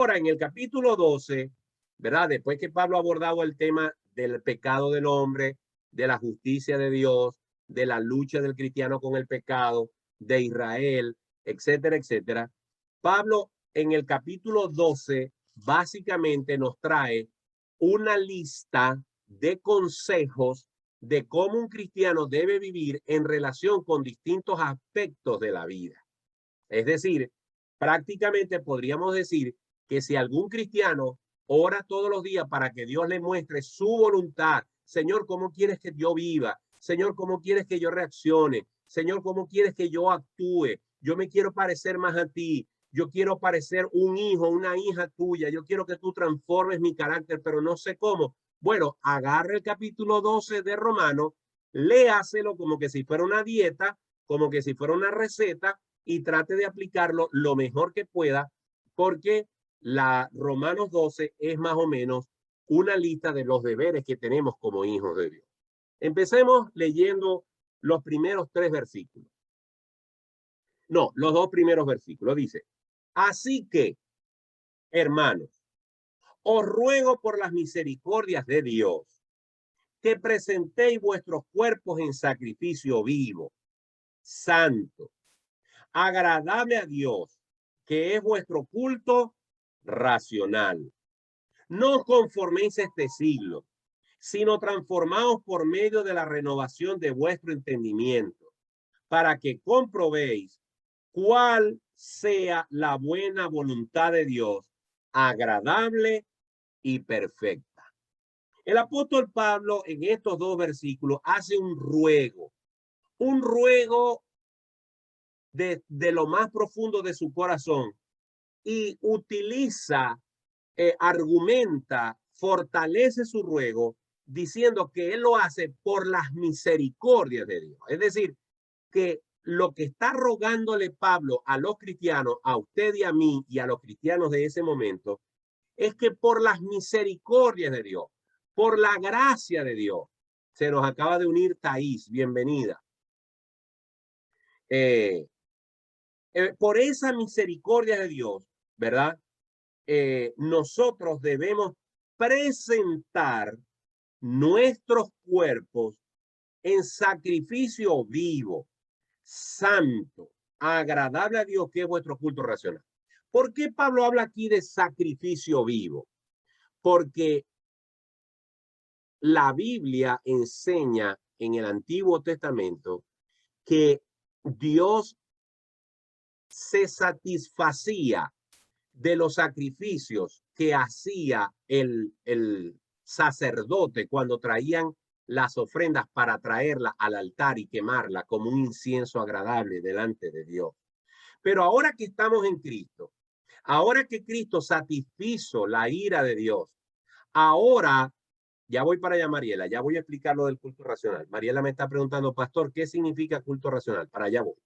Ahora, en el capítulo 12, ¿verdad? Después que Pablo ha abordado el tema del pecado del hombre, de la justicia de Dios, de la lucha del cristiano con el pecado, de Israel, etcétera, etcétera. Pablo en el capítulo 12 básicamente nos trae una lista de consejos de cómo un cristiano debe vivir en relación con distintos aspectos de la vida. Es decir, prácticamente podríamos decir que si algún cristiano ora todos los días para que Dios le muestre su voluntad, Señor, ¿cómo quieres que yo viva? Señor, ¿cómo quieres que yo reaccione? Señor, ¿cómo quieres que yo actúe? Yo me quiero parecer más a ti. Yo quiero parecer un hijo, una hija tuya. Yo quiero que tú transformes mi carácter, pero no sé cómo. Bueno, agarra el capítulo 12 de Romanos, léaselo como que si fuera una dieta, como que si fuera una receta, y trate de aplicarlo lo mejor que pueda, porque la Romanos 12 es más o menos una lista de los deberes que tenemos como hijos de Dios. Empecemos leyendo los primeros 3 versículos. No, los 2 primeros versículos. Dice, así que, hermanos, os ruego por las misericordias de Dios que presentéis vuestros cuerpos en sacrificio vivo, santo, agradable a Dios, que es vuestro culto racional. No os conforméis a este siglo, sino transformaos por medio de la renovación de vuestro entendimiento, para que comprobéis cuál sea la buena voluntad de Dios, agradable y perfecta. El apóstol Pablo en estos 2 versículos hace un ruego de lo más profundo de su corazón, y utiliza, argumenta, fortalece su ruego diciendo que él lo hace por las misericordias de Dios. Es decir, que lo que está rogándole Pablo a los cristianos, a usted y a mí y a los cristianos de ese momento, es que por las misericordias de Dios, por la gracia de Dios, se nos acaba de unir Thais, bienvenida. Por esa misericordia de Dios, ¿verdad? Nosotros debemos presentar nuestros cuerpos en sacrificio vivo, santo, agradable a Dios, que es vuestro culto racional. ¿Por qué Pablo habla aquí de sacrificio vivo? Porque la Biblia enseña en el Antiguo Testamento que Dios se satisfacía de los sacrificios que hacía el sacerdote cuando traían las ofrendas para traerla al altar y quemarla como un incienso agradable delante de Dios. Pero ahora que estamos en Cristo, ahora que Cristo satisfizo la ira de Dios, ahora, ya voy para allá, Mariela, ya voy a explicar lo del culto racional. Mariela me está preguntando, pastor, ¿qué significa culto racional? Para allá voy.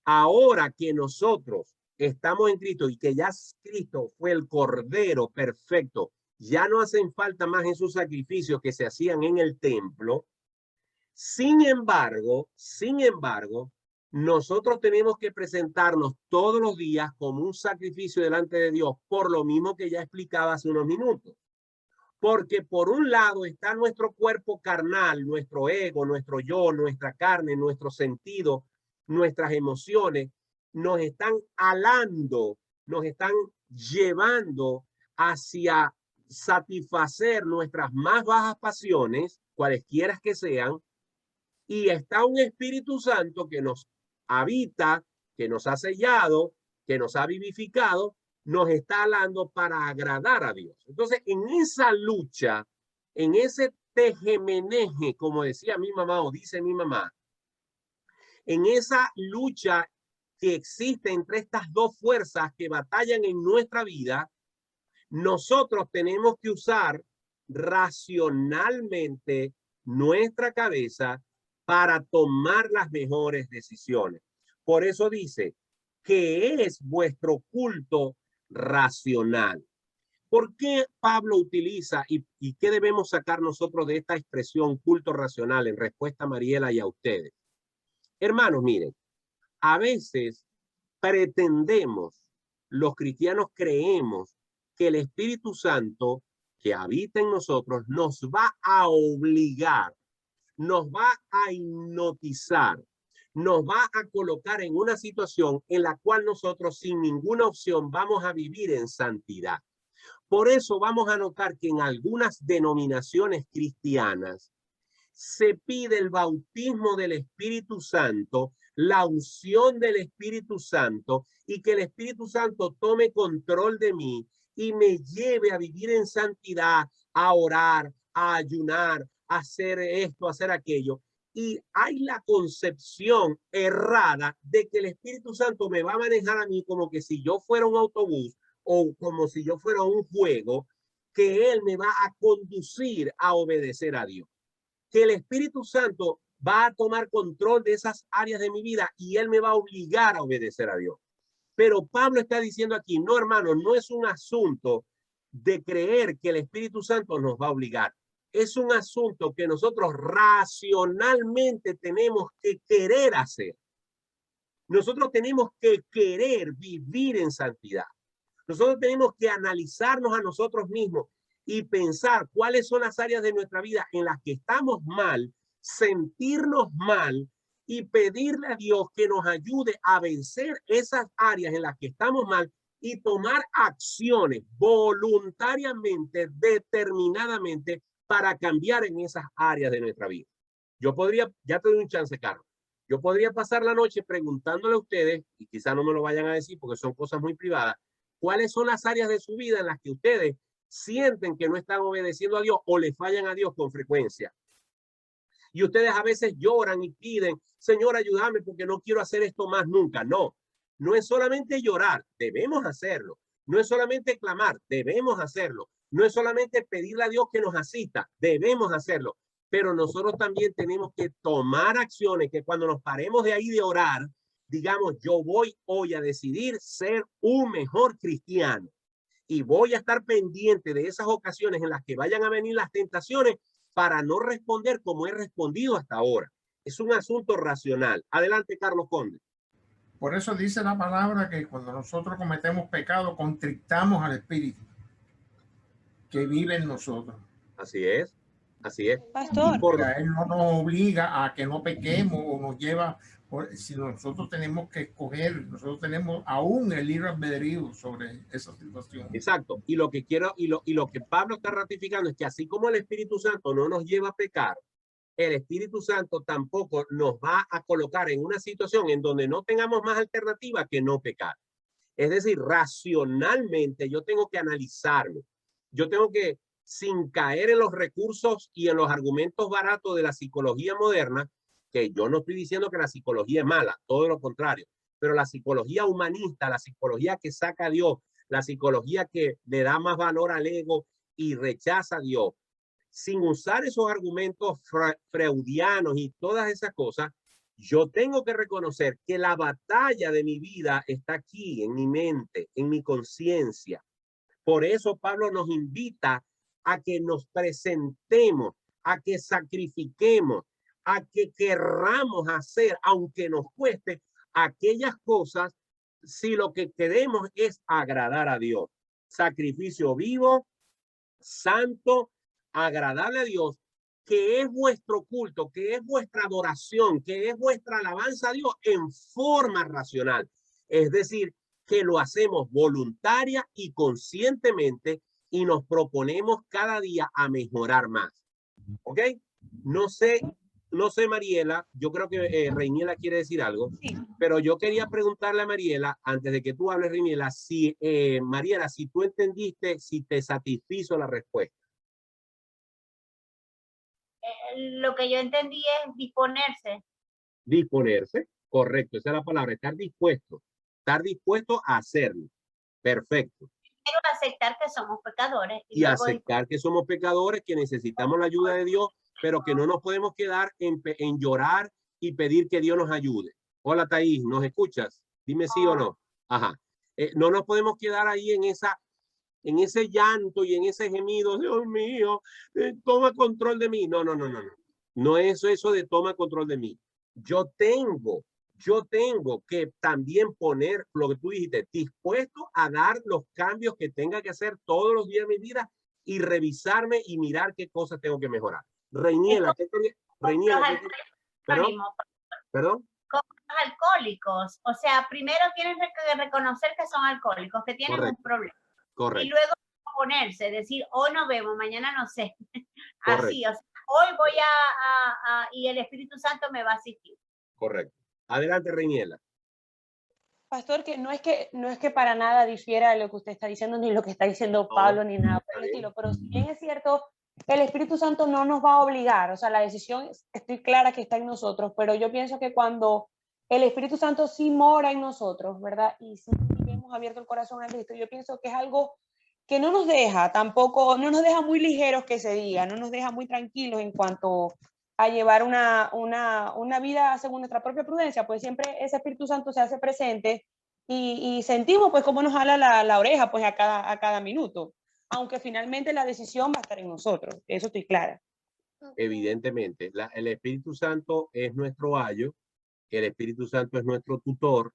Ahora que nosotros estamos en Cristo y que ya Cristo fue el Cordero perfecto, ya no hacen falta más esos sacrificios que se hacían en el templo. Sin embargo, nosotros tenemos que presentarnos todos los días como un sacrificio delante de Dios, por lo mismo que ya explicaba hace unos minutos. Porque por un lado está nuestro cuerpo carnal, nuestro ego, nuestro yo, nuestra carne, nuestro sentido, nuestras emociones, nos están alando, nos están llevando hacia satisfacer nuestras más bajas pasiones, cualesquiera que sean, y está un Espíritu Santo que nos habita, que nos ha sellado, que nos ha vivificado, nos está hablando para agradar a Dios. Entonces, en esa lucha, en ese tejemeneje, como decía mi mamá o dice mi mamá, en esa lucha que existe entre estas dos fuerzas que batallan en nuestra vida, nosotros tenemos que usar racionalmente nuestra cabeza para tomar las mejores decisiones. Por eso dice que es vuestro culto racional. ¿Por qué Pablo utiliza y qué debemos sacar nosotros de esta expresión culto racional en respuesta a Mariela y a ustedes? Hermanos, miren, a veces pretendemos los cristianos creemos que el Espíritu Santo que habita en nosotros nos va a obligar, nos va a hipnotizar, nos va a colocar en una situación en la cual nosotros sin ninguna opción vamos a vivir en santidad. Por eso vamos a notar que en algunas denominaciones cristianas se pide el bautismo del Espíritu Santo, la unción del Espíritu Santo, y que el Espíritu Santo tome control de mí y me lleve a vivir en santidad, a orar, a ayunar, a hacer esto, a hacer aquello. Y hay la concepción errada de que el Espíritu Santo me va a manejar a mí como que si yo fuera un autobús o como si yo fuera un juego, que Él me va a conducir a obedecer a Dios. Que el Espíritu Santo va a tomar control de esas áreas de mi vida y Él me va a obligar a obedecer a Dios. Pero Pablo está diciendo aquí, no, hermano, no es un asunto de creer que el Espíritu Santo nos va a obligar. Es un asunto que nosotros racionalmente tenemos que querer hacer. Nosotros tenemos que querer vivir en santidad. Nosotros tenemos que analizarnos a nosotros mismos y pensar cuáles son las áreas de nuestra vida en las que estamos mal, sentirnos mal y pedirle a Dios que nos ayude a vencer esas áreas en las que estamos mal y tomar acciones voluntariamente, determinadamente, para cambiar en esas áreas de nuestra vida. Yo podría, ya te doy un chance, Carlos, yo podría pasar la noche preguntándole a ustedes, y quizá no me lo vayan a decir porque son cosas muy privadas, cuáles son las áreas de su vida en las que ustedes sienten que no están obedeciendo a Dios o le fallan a Dios con frecuencia. Y ustedes a veces lloran y piden, Señor, ayúdame porque no quiero hacer esto más nunca. No, no es solamente llorar, debemos hacerlo. No es solamente clamar, debemos hacerlo. No es solamente pedirle a Dios que nos asista, debemos hacerlo. Pero nosotros también tenemos que tomar acciones que cuando nos paremos de ahí de orar, digamos, yo voy hoy a decidir ser un mejor cristiano y voy a estar pendiente de esas ocasiones en las que vayan a venir las tentaciones para no responder como he respondido hasta ahora. Es un asunto racional. Adelante, Carlos Conde. Por eso dice la palabra que cuando nosotros cometemos pecado, contrictamos al Espíritu que vive en nosotros. Así es. Así es. Pastor. Y por él no nos obliga a que no pequemos o nos lleva, si nosotros tenemos que escoger, nosotros tenemos aún el libre albedrío sobre esa situación. Exacto. Y lo que quiero, y lo que Pablo está ratificando es que así como el Espíritu Santo no nos lleva a pecar, el Espíritu Santo tampoco nos va a colocar en una situación en donde no tengamos más alternativa que no pecar. Es decir, racionalmente yo tengo que analizarme. Yo tengo que, sin caer en los recursos y en los argumentos baratos de la psicología moderna, que yo no estoy diciendo que la psicología es mala, todo lo contrario, pero la psicología humanista, la psicología que saca a Dios, la psicología que le da más valor al ego y rechaza a Dios, sin usar esos argumentos freudianos y todas esas cosas, yo tengo que reconocer que la batalla de mi vida está aquí, en mi mente, en mi conciencia. Por eso Pablo nos invita a que nos presentemos, a que sacrifiquemos, a que querramos hacer, aunque nos cueste, aquellas cosas si lo que queremos es agradar a Dios. Sacrificio vivo, santo, agradable a Dios, que es vuestro culto, que es vuestra adoración, que es vuestra alabanza a Dios en forma racional. Es decir, que lo hacemos voluntaria y conscientemente y nos proponemos cada día a mejorar más. ¿Ok? No sé, Mariela, yo creo que Reiniela quiere decir algo, sí, pero yo quería preguntarle a Mariela, antes de que tú hables, Reiniela, si, Mariela, si tú entendiste, si te satisfizo la respuesta. Lo que yo entendí es disponerse. Disponerse, correcto, esa es la palabra, estar dispuesto a hacerlo. Perfecto. Quiero aceptar que somos pecadores. Y aceptar que somos pecadores, que necesitamos la ayuda de Dios, pero que no nos podemos quedar en llorar y pedir que Dios nos ayude. Hola, Thaís, ¿nos escuchas? Dime sí o no. Ajá. No nos podemos quedar ahí en ese llanto y en ese gemido, Dios mío, toma control de mí. No. No es eso de toma control de mí. Yo tengo yo tengo que también poner lo que tú dijiste, dispuesto a dar los cambios que tenga que hacer todos los días de mi vida y revisarme y mirar qué cosas tengo que mejorar. Reiniela, ¿qué quería? Reiniela, ¿qué quería? ¿Perdón? ¿Perdón? Como los alcohólicos. O sea, primero tienen que reconocer que son alcohólicos, que tienen un problema. Correcto. Y luego ponerse, decir, hoy nos vemos, mañana no sé. Correcto. Así, o sea, hoy voy y el Espíritu Santo me va a asistir. Correcto. Adelante, Reiniela. Pastor, que no es que para nada difiera de lo que usted está diciendo, ni lo que está diciendo Pablo, ni nada por el estilo, pero si bien es cierto, el Espíritu Santo no nos va a obligar, o sea, la decisión, estoy clara que está en nosotros, pero yo pienso que cuando el Espíritu Santo sí mora en nosotros, ¿verdad? Y sí hemos abierto el corazón a Cristo, yo pienso que es algo que no nos deja tampoco, no nos deja muy ligeros, que se diga, no nos deja muy tranquilos en cuanto a llevar una vida según nuestra propia prudencia, pues siempre ese Espíritu Santo se hace presente y sentimos pues cómo nos jala la oreja pues a cada minuto, aunque finalmente la decisión va a estar en nosotros, eso estoy clara. Evidentemente, el Espíritu Santo es nuestro ayo, el Espíritu Santo es nuestro tutor,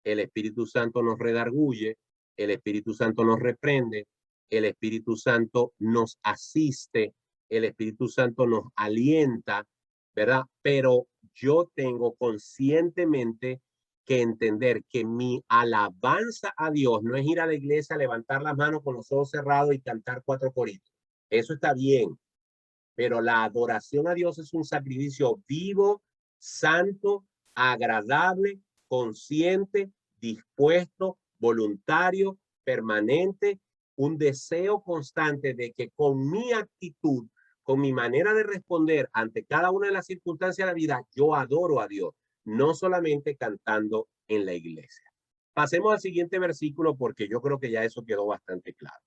el Espíritu Santo nos redarguye, el Espíritu Santo nos reprende, el Espíritu Santo nos asiste, el Espíritu Santo nos alienta, ¿verdad? Pero yo tengo conscientemente que entender que mi alabanza a Dios no es ir a la iglesia, levantar las manos con los ojos cerrados y cantar 4 coritos. Eso está bien, pero la adoración a Dios es un sacrificio vivo, santo, agradable, consciente, dispuesto, voluntario, permanente, un deseo constante de que con mi actitud, con mi manera de responder ante cada una de las circunstancias de la vida, yo adoro a Dios, no solamente cantando en la iglesia. Pasemos al siguiente versículo porque yo creo que ya eso quedó bastante claro.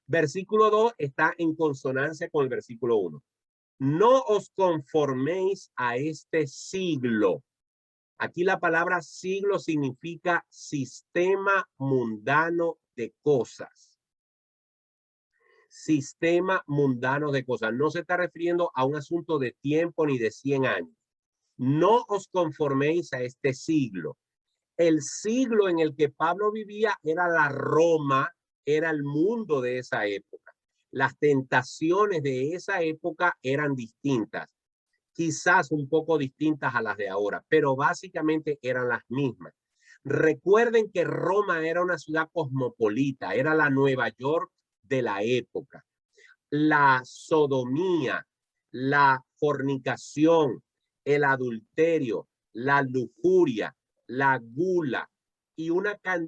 Versículo 2 está en consonancia con el versículo 1. No os conforméis a este siglo. Aquí la palabra siglo significa sistema mundano de cosas. Sistema mundano de cosas. No se está refiriendo a un asunto de tiempo ni de 100 años. No os conforméis a este siglo. El siglo en el que Pablo vivía era la Roma, era el mundo de esa época. Las tentaciones de esa época eran distintas, quizás un poco distintas a las de ahora, pero básicamente eran las mismas. Recuerden que Roma era una ciudad cosmopolita, era la Nueva York de la época. La sodomía, la fornicación, el adulterio, la lujuria, la gula y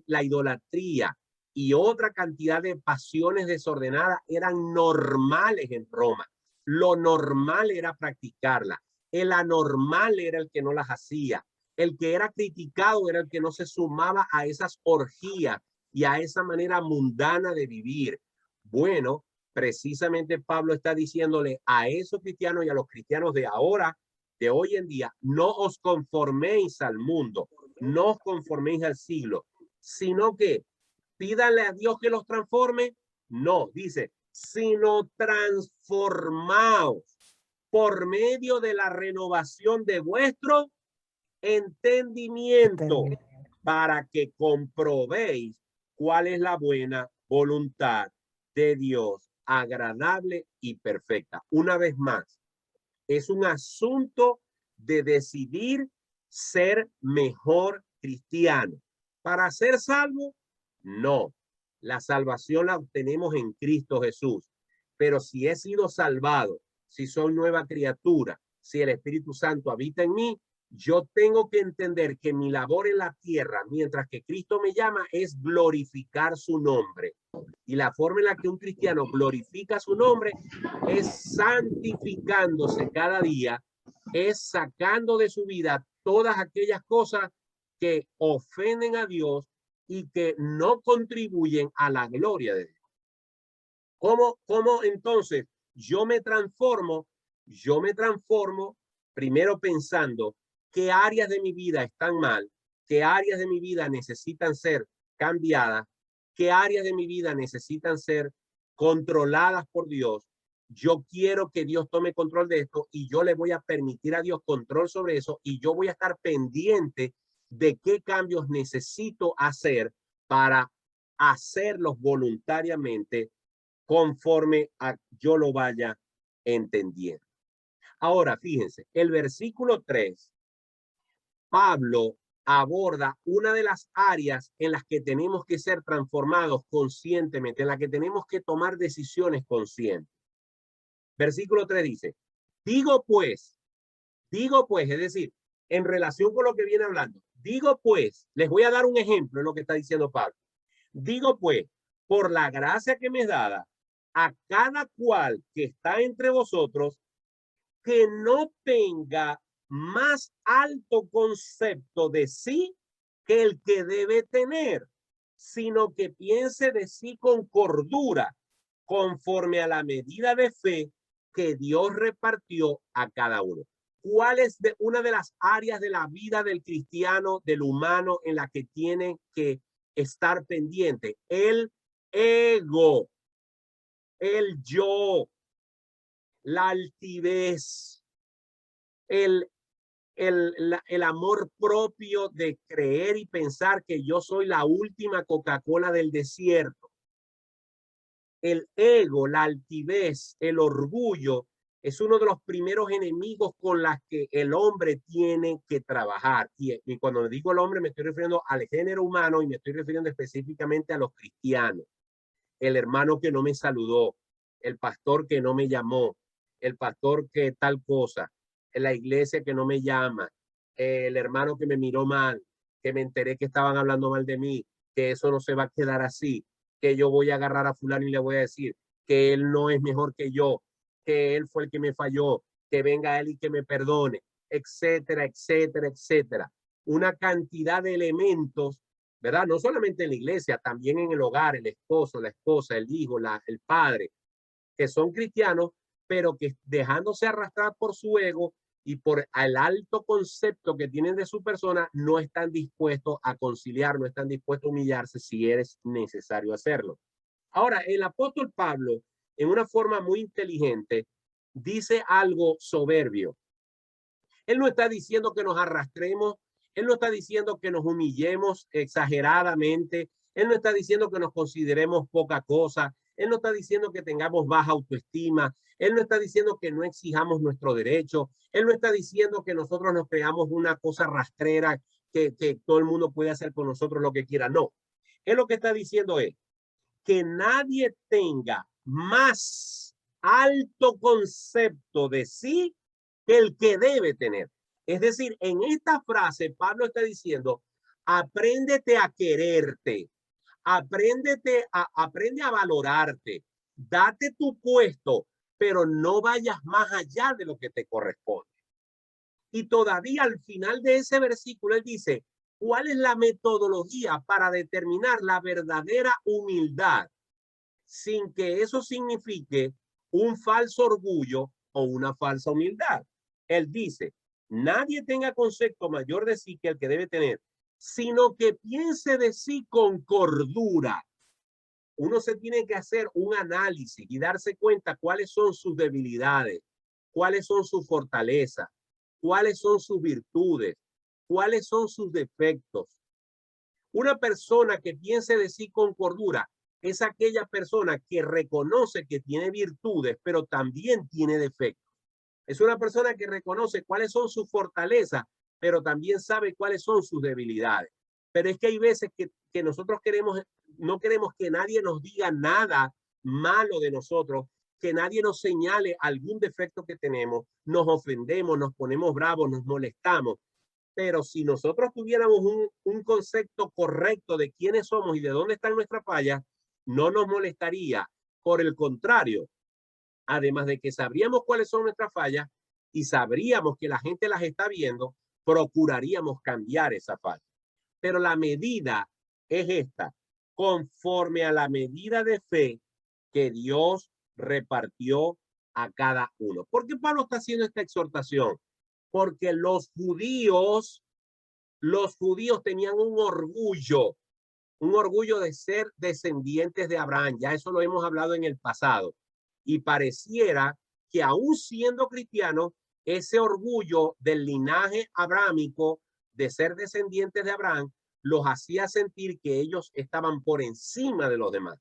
la idolatría y otra cantidad de pasiones desordenadas eran normales en Roma. Lo normal era practicarla. El anormal era el que no las hacía. El que era criticado era el que no se sumaba a esas orgías y a esa manera mundana de vivir. Bueno, precisamente Pablo está diciéndole a esos cristianos y a los cristianos de ahora, de hoy en día, no os conforméis al mundo, no os conforméis al siglo, sino que pídanle a Dios que los transforme. No, dice, sino transformaos por medio de la renovación de vuestro entendimiento para que comprobéis cuál es la buena voluntad de Dios, agradable y perfecta. Una vez más, es un asunto de decidir ser mejor cristiano. ¿Para ser salvo? No. La salvación la obtenemos en Cristo Jesús. Pero si he sido salvado, si soy nueva criatura, si el Espíritu Santo habita en mí, yo tengo que entender que mi labor en la tierra, mientras que Cristo me llama, es glorificar su nombre. Y la forma en la que un cristiano glorifica su nombre es santificándose cada día, es sacando de su vida todas aquellas cosas que ofenden a Dios y que no contribuyen a la gloria de Dios. ¿Cómo entonces yo me transformo? Yo me transformo primero pensando qué áreas de mi vida están mal, qué áreas de mi vida necesitan ser cambiadas, qué áreas de mi vida necesitan ser controladas por Dios. Yo quiero que Dios tome control de esto y yo le voy a permitir a Dios control sobre eso y yo voy a estar pendiente de qué cambios necesito hacer para hacerlos voluntariamente conforme a yo lo vaya entendiendo. Ahora, fíjense, el versículo 3, Pablo aborda una de las áreas en las que tenemos que ser transformados conscientemente, en la que tenemos que tomar decisiones conscientes. Versículo 3 dice, digo pues, es decir, en relación con lo que viene hablando, digo pues, les voy a dar un ejemplo en lo que está diciendo Pablo. Digo pues, por la gracia que me es dada, a cada cual que está entre vosotros, que no tenga más alto concepto de sí que el que debe tener, sino que piense de sí con cordura, conforme a la medida de fe que Dios repartió a cada uno. ¿Cuál es una de las áreas de la vida del cristiano, del humano, en la que tiene que estar pendiente? El ego, el yo, la altivez, el amor propio de creer y pensar que yo soy la última Coca-Cola del desierto. El ego, la altivez, el orgullo es uno de los primeros enemigos con los que el hombre tiene que trabajar. Y cuando digo el hombre, me estoy refiriendo al género humano y me estoy refiriendo específicamente a los cristianos. El hermano que no me saludó, el pastor que no me llamó, el pastor que tal cosa, la iglesia que no me llama, el hermano que me miró mal, que me enteré que estaban hablando mal de mí, que eso no se va a quedar así, que yo voy a agarrar a fulano y le voy a decir que él no es mejor que yo, que él fue el que me falló, que venga él y que me perdone, etcétera, etcétera, etcétera. Una cantidad de elementos, ¿verdad? No solamente en la iglesia, también en el hogar, el esposo, la esposa, el hijo, el padre, que son cristianos, pero que dejándose arrastrar por su ego y por el alto concepto que tienen de su persona, no están dispuestos a conciliar, no están dispuestos a humillarse si es necesario hacerlo. Ahora, el apóstol Pablo, en una forma muy inteligente, dice algo soberbio. Él no está diciendo que nos arrastremos, él no está diciendo que nos humillemos exageradamente, él no está diciendo que nos consideremos poca cosa, él no está diciendo que tengamos baja autoestima, él no está diciendo que no exijamos nuestro derecho, él no está diciendo que nosotros nos creamos una cosa rastrera que todo el mundo puede hacer con nosotros lo que quiera. No, él lo que está diciendo es que nadie tenga más alto concepto de sí que el que debe tener. Es decir, en esta frase Pablo está diciendo, apréndete a quererte, aprende a valorarte, date tu puesto, pero no vayas más allá de lo que te corresponde. Y todavía al final de ese versículo él dice, ¿cuál es la metodología para determinar la verdadera humildad sin que eso signifique un falso orgullo o una falsa humildad? Él dice, nadie tenga concepto mayor de sí que el que debe tener, sino que piense de sí con cordura. Uno se tiene que hacer un análisis y darse cuenta cuáles son sus debilidades, cuáles son sus fortalezas, cuáles son sus virtudes, cuáles son sus defectos. Una persona que piense de sí con cordura es aquella persona que reconoce que tiene virtudes, pero también tiene defectos. Es una persona que reconoce cuáles son sus fortalezas, pero también sabe cuáles son sus debilidades. Pero es que hay veces que nosotros no queremos que nadie nos diga nada malo de nosotros, que nadie nos señale algún defecto que tenemos, nos ofendemos, nos ponemos bravos, nos molestamos. Pero si nosotros tuviéramos un concepto correcto de quiénes somos y de dónde están nuestras fallas, no nos molestaría. Por el contrario, además de que sabríamos cuáles son nuestras fallas y sabríamos que la gente las está viendo, procuraríamos cambiar esa falla. Pero la medida es esta, conforme a la medida de fe que Dios repartió a cada uno. ¿Por qué Pablo está haciendo esta exhortación? Porque los judíos tenían un orgullo de ser descendientes de Abraham. Ya eso lo hemos hablado en el pasado. Y pareciera que aún siendo cristianos, ese orgullo del linaje abrámico, de ser descendientes de Abraham, los hacía sentir que ellos estaban por encima de los demás.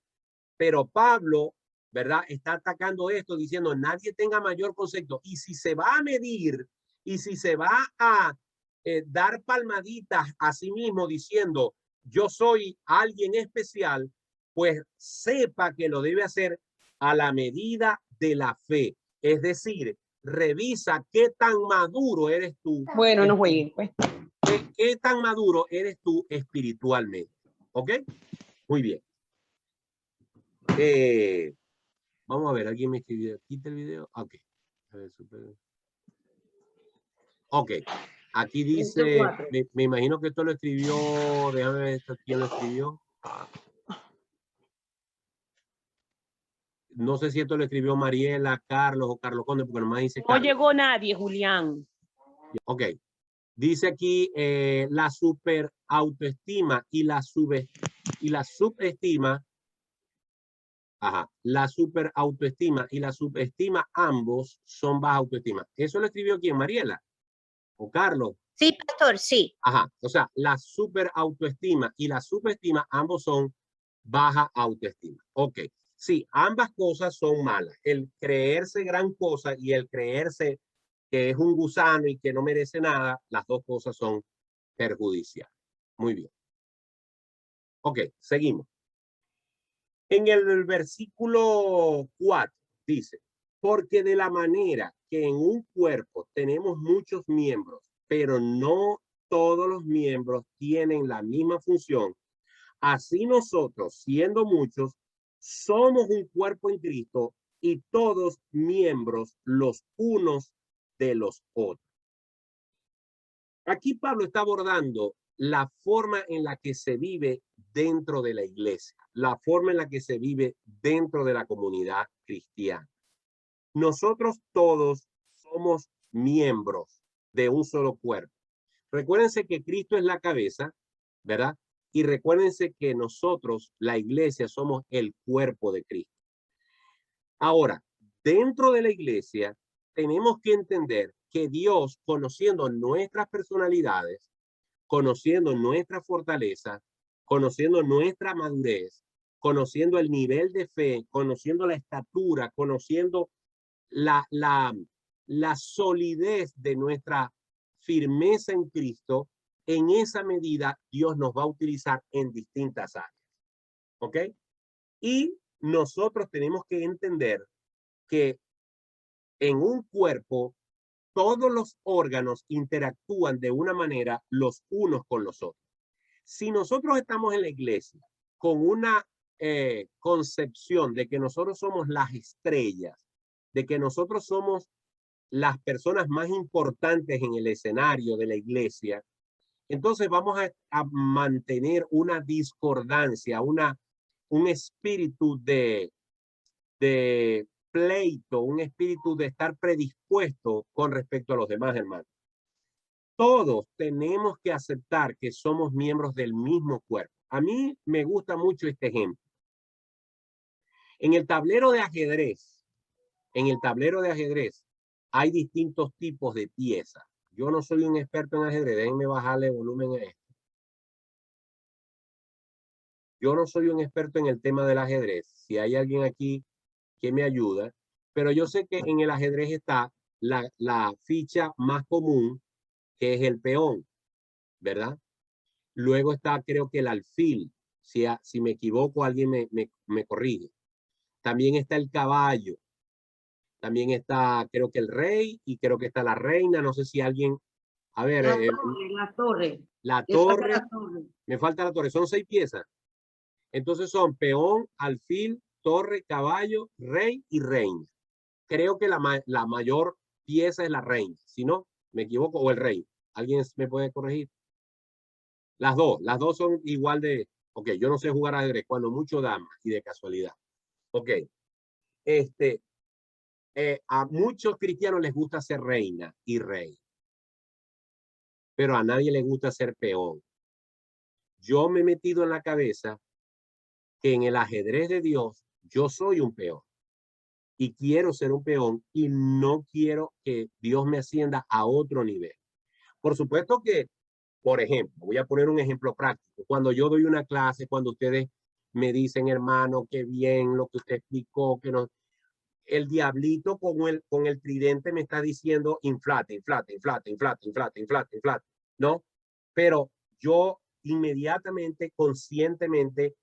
Pero Pablo, ¿verdad?, está atacando esto diciendo nadie tenga mayor concepto. Y si se va a medir y si se va a dar palmaditas a sí mismo diciendo yo soy alguien especial, pues sepa que lo debe hacer a la medida de la fe. Es decir, revisa qué tan maduro eres tú. Bueno, no jueguen, pues. ¿Qué tan maduro eres tú espiritualmente? ¿Ok? Muy bien. Vamos a ver, alguien me escribió. Quita el video. Ok. A ver, super. Ok. Aquí dice, me imagino que esto lo escribió, déjame ver quién lo escribió. No sé si esto lo escribió Mariela, Carlos o Carlos Conde, porque nomás dice Carlos. No llegó nadie, Julián. Ok. Dice aquí la super autoestima y la subestima. Ajá. La super autoestima y la subestima ambos son baja autoestima. ¿Eso lo escribió quién? ¿Mariela o Carlos? Sí, pastor, sí. Ajá. O sea, la super autoestima y la subestima ambos son baja autoestima. Ok. Sí, ambas cosas son malas. El creerse gran cosa y el creerse que es un gusano y que no merece nada, las dos cosas son perjudiciales. Muy bien. Ok, seguimos. En el versículo 4 dice, porque de la manera que en un cuerpo tenemos muchos miembros, pero no todos los miembros tienen la misma función, así nosotros, siendo muchos, somos un cuerpo en Cristo y todos miembros los unos de los otros. Aquí Pablo está abordando la forma en la que se vive dentro de la iglesia, la forma en la que se vive dentro de la comunidad cristiana. Nosotros todos somos miembros de un solo cuerpo. Recuérdense que Cristo es la cabeza, ¿verdad? Y recuérdense que nosotros, la iglesia, somos el cuerpo de Cristo. Ahora, dentro de la iglesia, tenemos que entender que Dios, conociendo nuestras personalidades, conociendo nuestra fortaleza, conociendo nuestra madurez, conociendo el nivel de fe, conociendo la estatura, conociendo la solidez de nuestra firmeza en Cristo, en esa medida Dios nos va a utilizar en distintas áreas. ¿Ok? Y nosotros tenemos que entender que en un cuerpo todos los órganos interactúan de una manera los unos con los otros. Si nosotros estamos en la iglesia con una concepción de que nosotros somos las estrellas, de que nosotros somos las personas más importantes en el escenario de la iglesia, entonces vamos a mantener una discordancia, un espíritu de pleito, un espíritu de estar predispuesto con respecto a los demás hermanos. Todos tenemos que aceptar que somos miembros del mismo cuerpo. A mí me gusta mucho este ejemplo. En el tablero de ajedrez, hay distintos tipos de piezas. Yo no soy un experto en ajedrez, déjenme bajarle volumen a esto. Yo no soy un experto en el tema del ajedrez. Si hay alguien aquí que me ayuda, pero yo sé que en el ajedrez está la ficha más común, que es el peón, ¿verdad? Luego está, creo que el alfil. Si me equivoco, alguien me corrige. También está el caballo. También está, creo que el rey y creo que está la reina. No sé si alguien... A ver. La torre. La torre. Me falta la torre. Son 6 piezas. Entonces son peón, alfil, torre, caballo, rey y reina. Creo que la mayor pieza es la reina. Si no, me equivoco, o el rey. ¿Alguien me puede corregir? Las dos son igual de... Ok, yo no sé jugar ajedrez, cuando mucho dama y de casualidad. Ok. A muchos cristianos les gusta ser reina y rey. Pero a nadie le gusta ser peón. Yo me he metido en la cabeza que en el ajedrez de Dios, yo soy un peón. Y quiero ser un peón y no quiero que Dios me ascienda a otro nivel. Por supuesto que Por ejemplo, voy a poner un ejemplo práctico. Cuando yo doy una clase, cuando ustedes me dicen, hermano, qué bien lo que usted explicó, que no, el diablito con el tridente me está diciendo inflate, inflate, inflate, inflate, inflate, inflate, inflate, ¿no? Pero yo inmediatamente, conscientemente,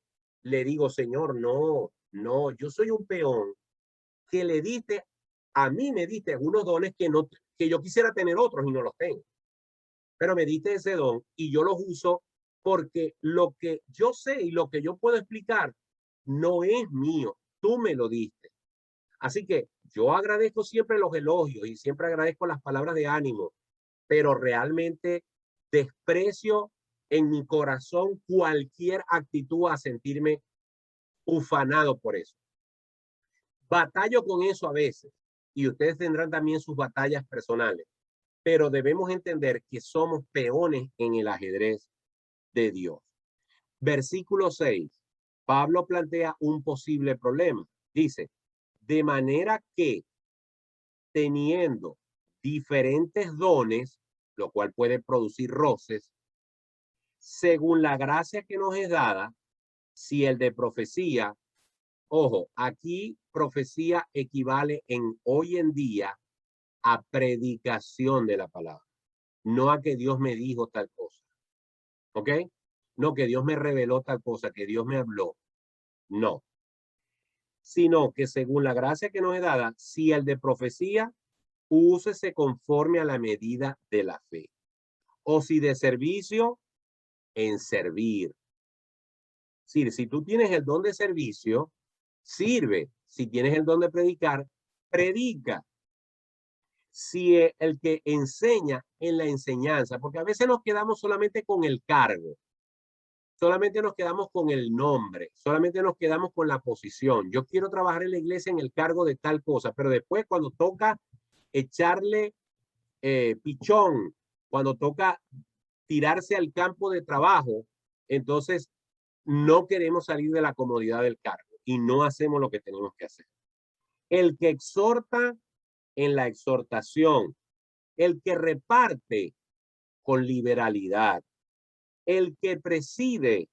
le digo, Señor, no, no, yo soy un peón que le diste, a mí me diste unos dones que, no, que yo quisiera tener otros y no los tengo. Pero me diste ese don y yo los uso porque lo que yo sé y lo que yo puedo explicar no es mío, tú me lo diste. Así que yo agradezco siempre los elogios y siempre agradezco las palabras de ánimo, pero realmente desprecio en mi corazón cualquier actitud a sentirme ufanado por eso. Batallo con eso a veces y ustedes tendrán también sus batallas personales, pero debemos entender que somos peones en el ajedrez de Dios. Versículo 6. Pablo plantea un posible problema. Dice, de manera que teniendo diferentes dones, lo cual puede producir roces, según la gracia que nos es dada, si el de profecía, ojo, aquí profecía equivale hoy en día a predicación de la palabra, no a que Dios me dijo tal cosa, ¿ok? No que Dios me reveló tal cosa, que Dios me habló, no, sino que según la gracia que nos es dada, si el de profecía, úsese conforme a la medida de la fe. O si de servicio, en servir. Si tú tienes el don de servicio, sirve. Si tienes el don de predicar, predica. Si el que enseña en la enseñanza, porque a veces nos quedamos solamente con el cargo, solamente nos quedamos con el nombre, solamente nos quedamos con la posición. Yo quiero trabajar en la iglesia en el cargo de tal cosa, pero después cuando toca echarle pichón, cuando toca tirarse al campo de trabajo, entonces no queremos salir de la comodidad del cargo y no hacemos lo que tenemos que hacer. El que exhorta en la exhortación, el que reparte con liberalidad, el que preside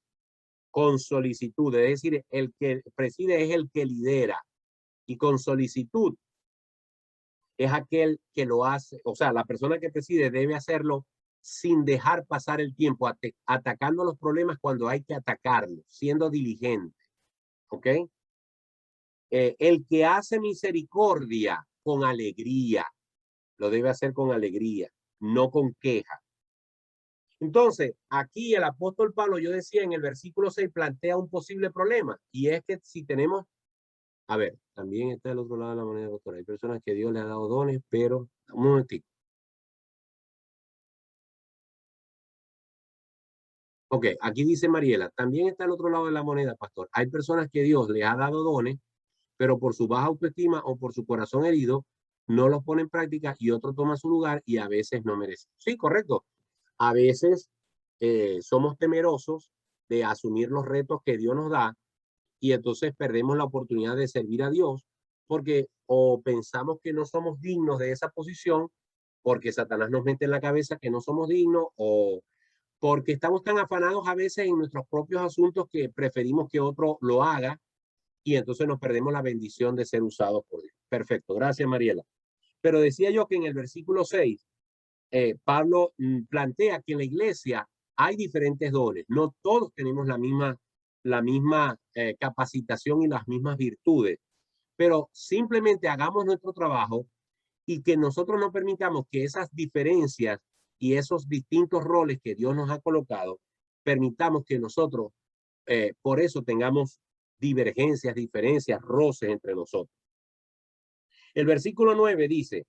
con solicitud, es decir, el que preside es el que lidera y con solicitud es aquel que lo hace, o sea, la persona que preside debe hacerlo sin dejar pasar el tiempo, atacando los problemas cuando hay que atacarlos, siendo diligente, ¿ok? El que hace misericordia con alegría, lo debe hacer con alegría, no con queja. Entonces, aquí el apóstol Pablo, yo decía en el versículo 6, plantea un posible problema, y es que si tenemos, a ver, también está el otro lado de la moneda, doctora. Hay personas que Dios le ha dado dones, pero, un momentito. Ok, aquí dice Mariela, también está el otro lado de la moneda, pastor. Hay personas que Dios les ha dado dones, pero por su baja autoestima o por su corazón herido, no los pone en práctica y otro toma su lugar y a veces no merece. Sí, correcto. A veces somos temerosos de asumir los retos que Dios nos da y entonces perdemos la oportunidad de servir a Dios porque o pensamos que no somos dignos de esa posición porque Satanás nos mete en la cabeza que no somos dignos o porque estamos tan afanados a veces en nuestros propios asuntos que preferimos que otro lo haga y entonces nos perdemos la bendición de ser usados por Dios. Perfecto, gracias Mariela. Pero decía yo que en el versículo 6, Pablo plantea que en la iglesia hay diferentes dones. No todos tenemos la misma capacitación y las mismas virtudes, pero simplemente hagamos nuestro trabajo y que nosotros no permitamos que esas diferencias y esos distintos roles que Dios nos ha colocado, permitamos que nosotros por eso tengamos divergencias, diferencias, roces entre nosotros. El versículo 9 dice,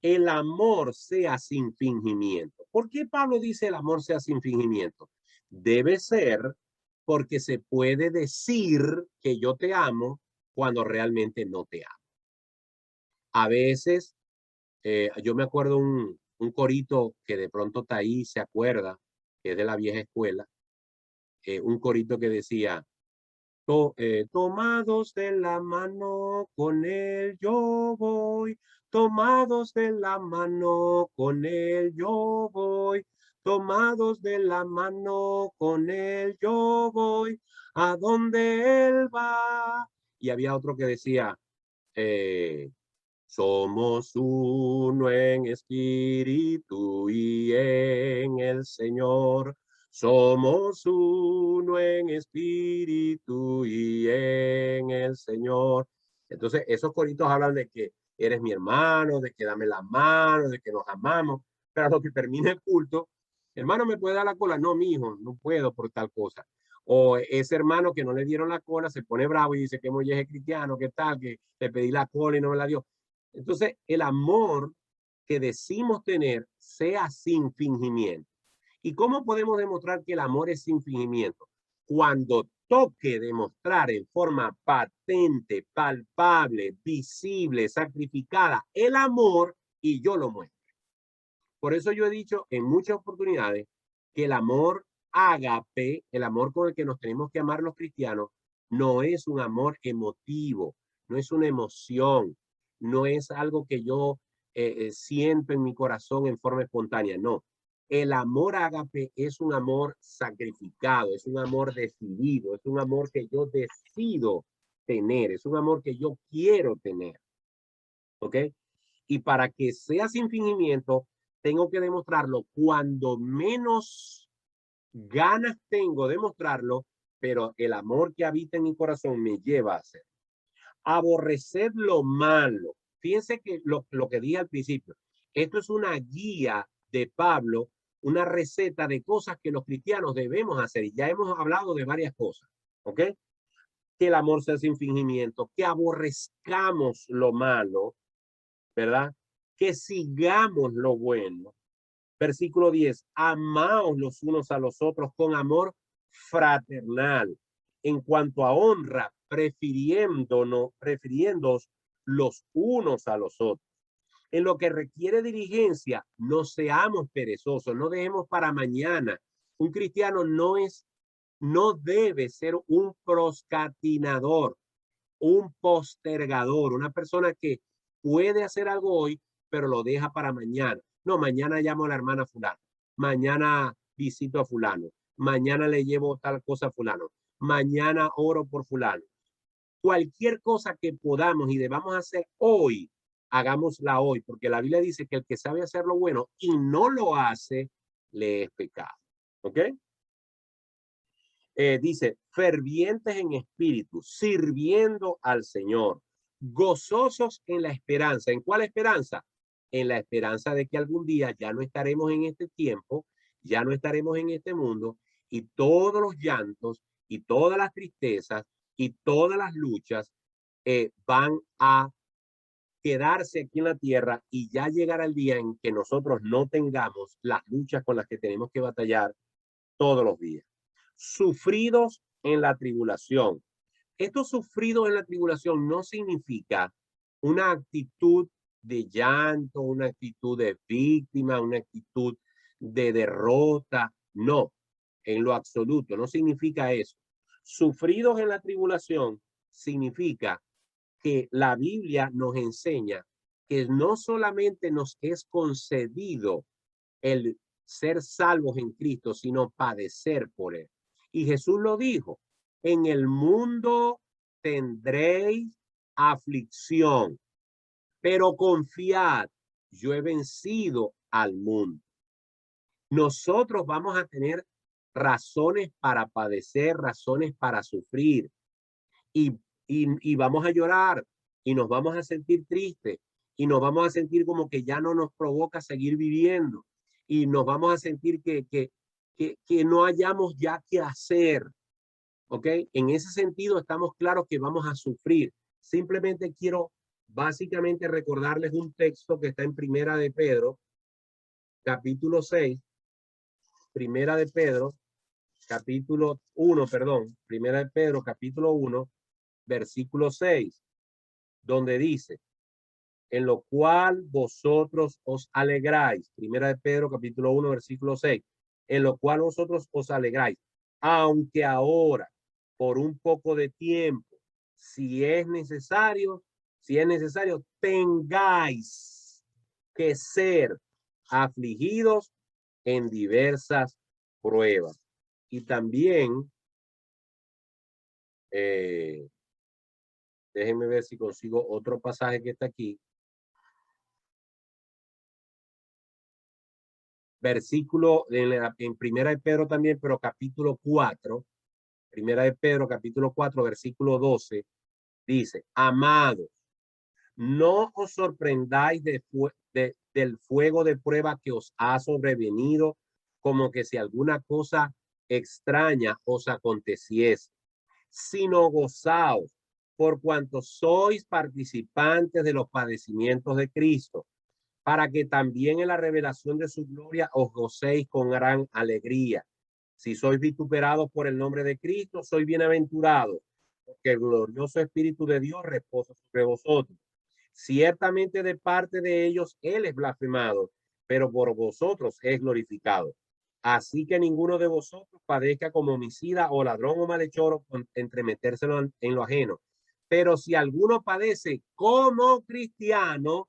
el amor sea sin fingimiento. ¿Por qué Pablo dice el amor sea sin fingimiento? Debe ser porque se puede decir que yo te amo cuando realmente no te amo. A veces, yo me acuerdo un corito que de pronto Taí se acuerda, que es de la vieja escuela, un corito que decía, tomados de la mano con él yo voy, tomados de la mano con él yo voy, tomados de la mano con él yo voy a donde él va. Y había otro que decía, somos uno en espíritu y en el Señor. Somos uno en espíritu y en el Señor. Entonces, esos coritos hablan de que eres mi hermano, de que dame la mano, de que nos amamos. Pero a lo que termina el culto, hermano, ¿me puede dar la cola? No, mi hijo, no puedo por tal cosa. O ese hermano que no le dieron la cola se pone bravo y dice que es cristiano, que tal, que le pedí la cola y no me la dio. Entonces, el amor que decimos tener sea sin fingimiento. ¿Y cómo podemos demostrar que el amor es sin fingimiento? Cuando toque demostrar en forma patente, palpable, visible, sacrificada el amor y yo lo muestro. Por eso yo he dicho en muchas oportunidades que el amor ágape, el amor con el que nos tenemos que amar los cristianos, no es un amor emotivo, no es una emoción, no es algo que yo siento en mi corazón en forma espontánea, no. El amor ágape es un amor sacrificado, es un amor decidido, es un amor que yo decido tener, es un amor que yo quiero tener. ¿Ok? Y para que sea sin fingimiento, tengo que demostrarlo cuando menos ganas tengo de mostrarlo, pero el amor que habita en mi corazón me lleva a hacer. Aborrecer lo malo. Fíjense que lo que dije al principio, esto es una guía de Pablo, una receta de cosas que los cristianos debemos hacer. Y ya hemos hablado de varias cosas, ¿ok? Que el amor sea sin fingimiento, que aborrezcamos lo malo, ¿verdad? Que sigamos lo bueno. Versículo 10, amaos los unos a los otros con amor fraternal. En cuanto a honra, prefiriéndoos los unos a los otros. En lo que requiere diligencia, no seamos perezosos, no dejemos para mañana. Un cristiano no debe ser un procrastinador, un postergador, una persona que puede hacer algo hoy, pero lo deja para mañana. No, mañana llamo a la hermana fulano, mañana visito a fulano, mañana le llevo tal cosa a fulano, mañana oro por fulano. Cualquier cosa que podamos y debamos hacer hoy, hagámosla hoy, porque la Biblia dice que el que sabe hacer lo bueno y no lo hace, le es pecado. ¿Ok? Dice, fervientes en espíritu, sirviendo al Señor, gozosos en la esperanza. ¿En cuál esperanza? En la esperanza de que algún día ya no estaremos en este tiempo, ya no estaremos en este mundo, y todos los llantos y todas las tristezas y todas las luchas van a quedarse aquí en la tierra y ya llegará el día en que nosotros no tengamos las luchas con las que tenemos que batallar todos los días. Sufridos en la tribulación. Estos sufridos en la tribulación no significa una actitud de llanto, una actitud de víctima, una actitud de derrota. No, en lo absoluto, no significa eso. Sufridos en la tribulación significa que la Biblia nos enseña que no solamente nos es concedido el ser salvos en Cristo, sino padecer por él. Y Jesús lo dijo, en el mundo tendréis aflicción, pero confiad, yo he vencido al mundo. Nosotros vamos a tener razones para padecer, razones para sufrir y vamos a llorar y nos vamos a sentir tristes y nos vamos a sentir como que ya no nos provoca seguir viviendo y nos vamos a sentir que no hayamos ya qué hacer. ¿Ok? En ese sentido estamos claros que vamos a sufrir. Simplemente quiero básicamente recordarles un texto que está en Primera de Pedro, capítulo 6, Primera de Pedro, capítulo 1, perdón, Primera de Pedro, capítulo 1, versículo 6, donde dice, en lo cual vosotros os alegráis. Primera de Pedro, capítulo 1, versículo 6, en lo cual vosotros os alegráis, aunque ahora, por un poco de tiempo, si es necesario, tengáis que ser afligidos en diversas pruebas. Y también, déjenme ver si consigo otro pasaje que está aquí. Versículo en Primera de Pedro también, pero capítulo 4. Primera de Pedro, capítulo 4, versículo 12, dice: amados, no os sorprendáis del fuego de prueba que os ha sobrevenido, como que si alguna cosa extraña os aconteciese, sino gozaos por cuanto sois participantes de los padecimientos de Cristo, para que también en la revelación de su gloria os gocéis con gran alegría. Si sois vituperados por el nombre de Cristo, sois bienaventurados, porque el glorioso Espíritu de Dios reposa sobre vosotros. Ciertamente de parte de ellos Él es blasfemado, pero por vosotros es glorificado. Así que ninguno de vosotros padezca como homicida o ladrón o malhechor entremetérselo en lo ajeno. Pero si alguno padece como cristiano,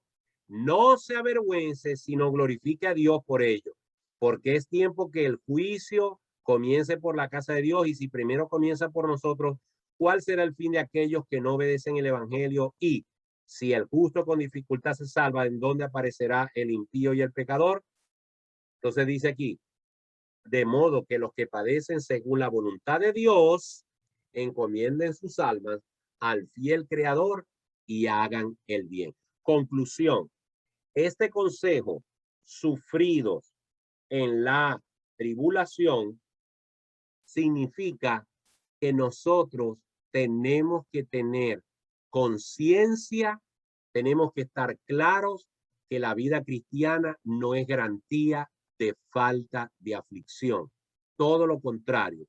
no se avergüence, sino glorifique a Dios por ello, porque es tiempo que el juicio comience por la casa de Dios, y si primero comienza por nosotros, ¿cuál será el fin de aquellos que no obedecen el evangelio? Y si el justo con dificultad se salva, ¿en dónde aparecerá el impío y el pecador? Entonces dice aquí: de modo que los que padecen según la voluntad de Dios encomienden sus almas al fiel Creador y hagan el bien. Conclusión: este consejo, sufridos en la tribulación, significa que nosotros tenemos que tener conciencia, tenemos que estar claros que la vida cristiana no es garantía de falta de aflicción. Todo lo contrario,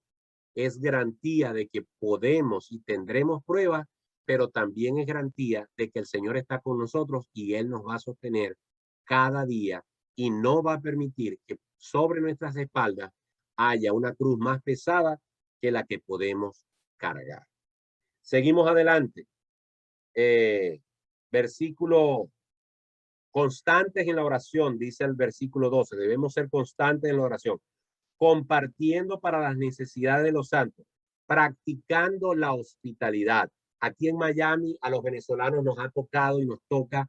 es garantía de que podemos y tendremos pruebas, pero también es garantía de que el Señor está con nosotros y Él nos va a sostener cada día y no va a permitir que sobre nuestras espaldas haya una cruz más pesada que la que podemos cargar. Seguimos adelante. Versículo: constantes en la oración, dice el versículo 12. Debemos ser constantes en la oración, compartiendo para las necesidades de los santos, practicando la hospitalidad. Aquí en Miami a los venezolanos nos ha tocado y nos toca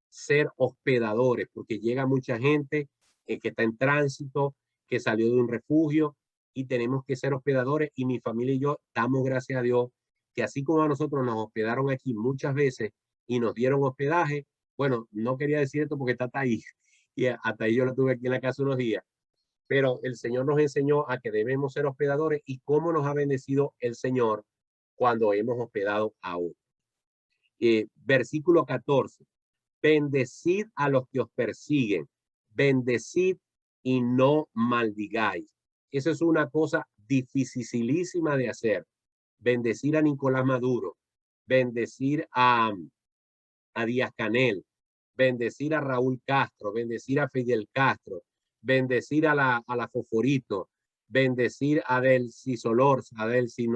ser hospedadores, porque llega mucha gente que está en tránsito, que salió de un refugio, y tenemos que ser hospedadores. Y mi familia y yo damos gracias a Dios que así como a nosotros nos hospedaron aquí muchas veces y nos dieron hospedaje. Bueno, no quería decir esto porque está ahí, y hasta ahí yo lo tuve aquí en la casa unos días, pero el Señor nos enseñó a que debemos ser hospedadores y cómo nos ha bendecido el Señor cuando hemos hospedado a otros. Versículo 14: bendecid a los que os persiguen, bendecid y no maldigáis. Eso es una cosa dificilísima de hacer. Bendecir a Nicolás Maduro, bendecir a Díaz Canel, bendecir a Raúl Castro, bendecir a Fidel Castro, bendecir a la Foforito, bendecir a Delcy Solorza, a Delcy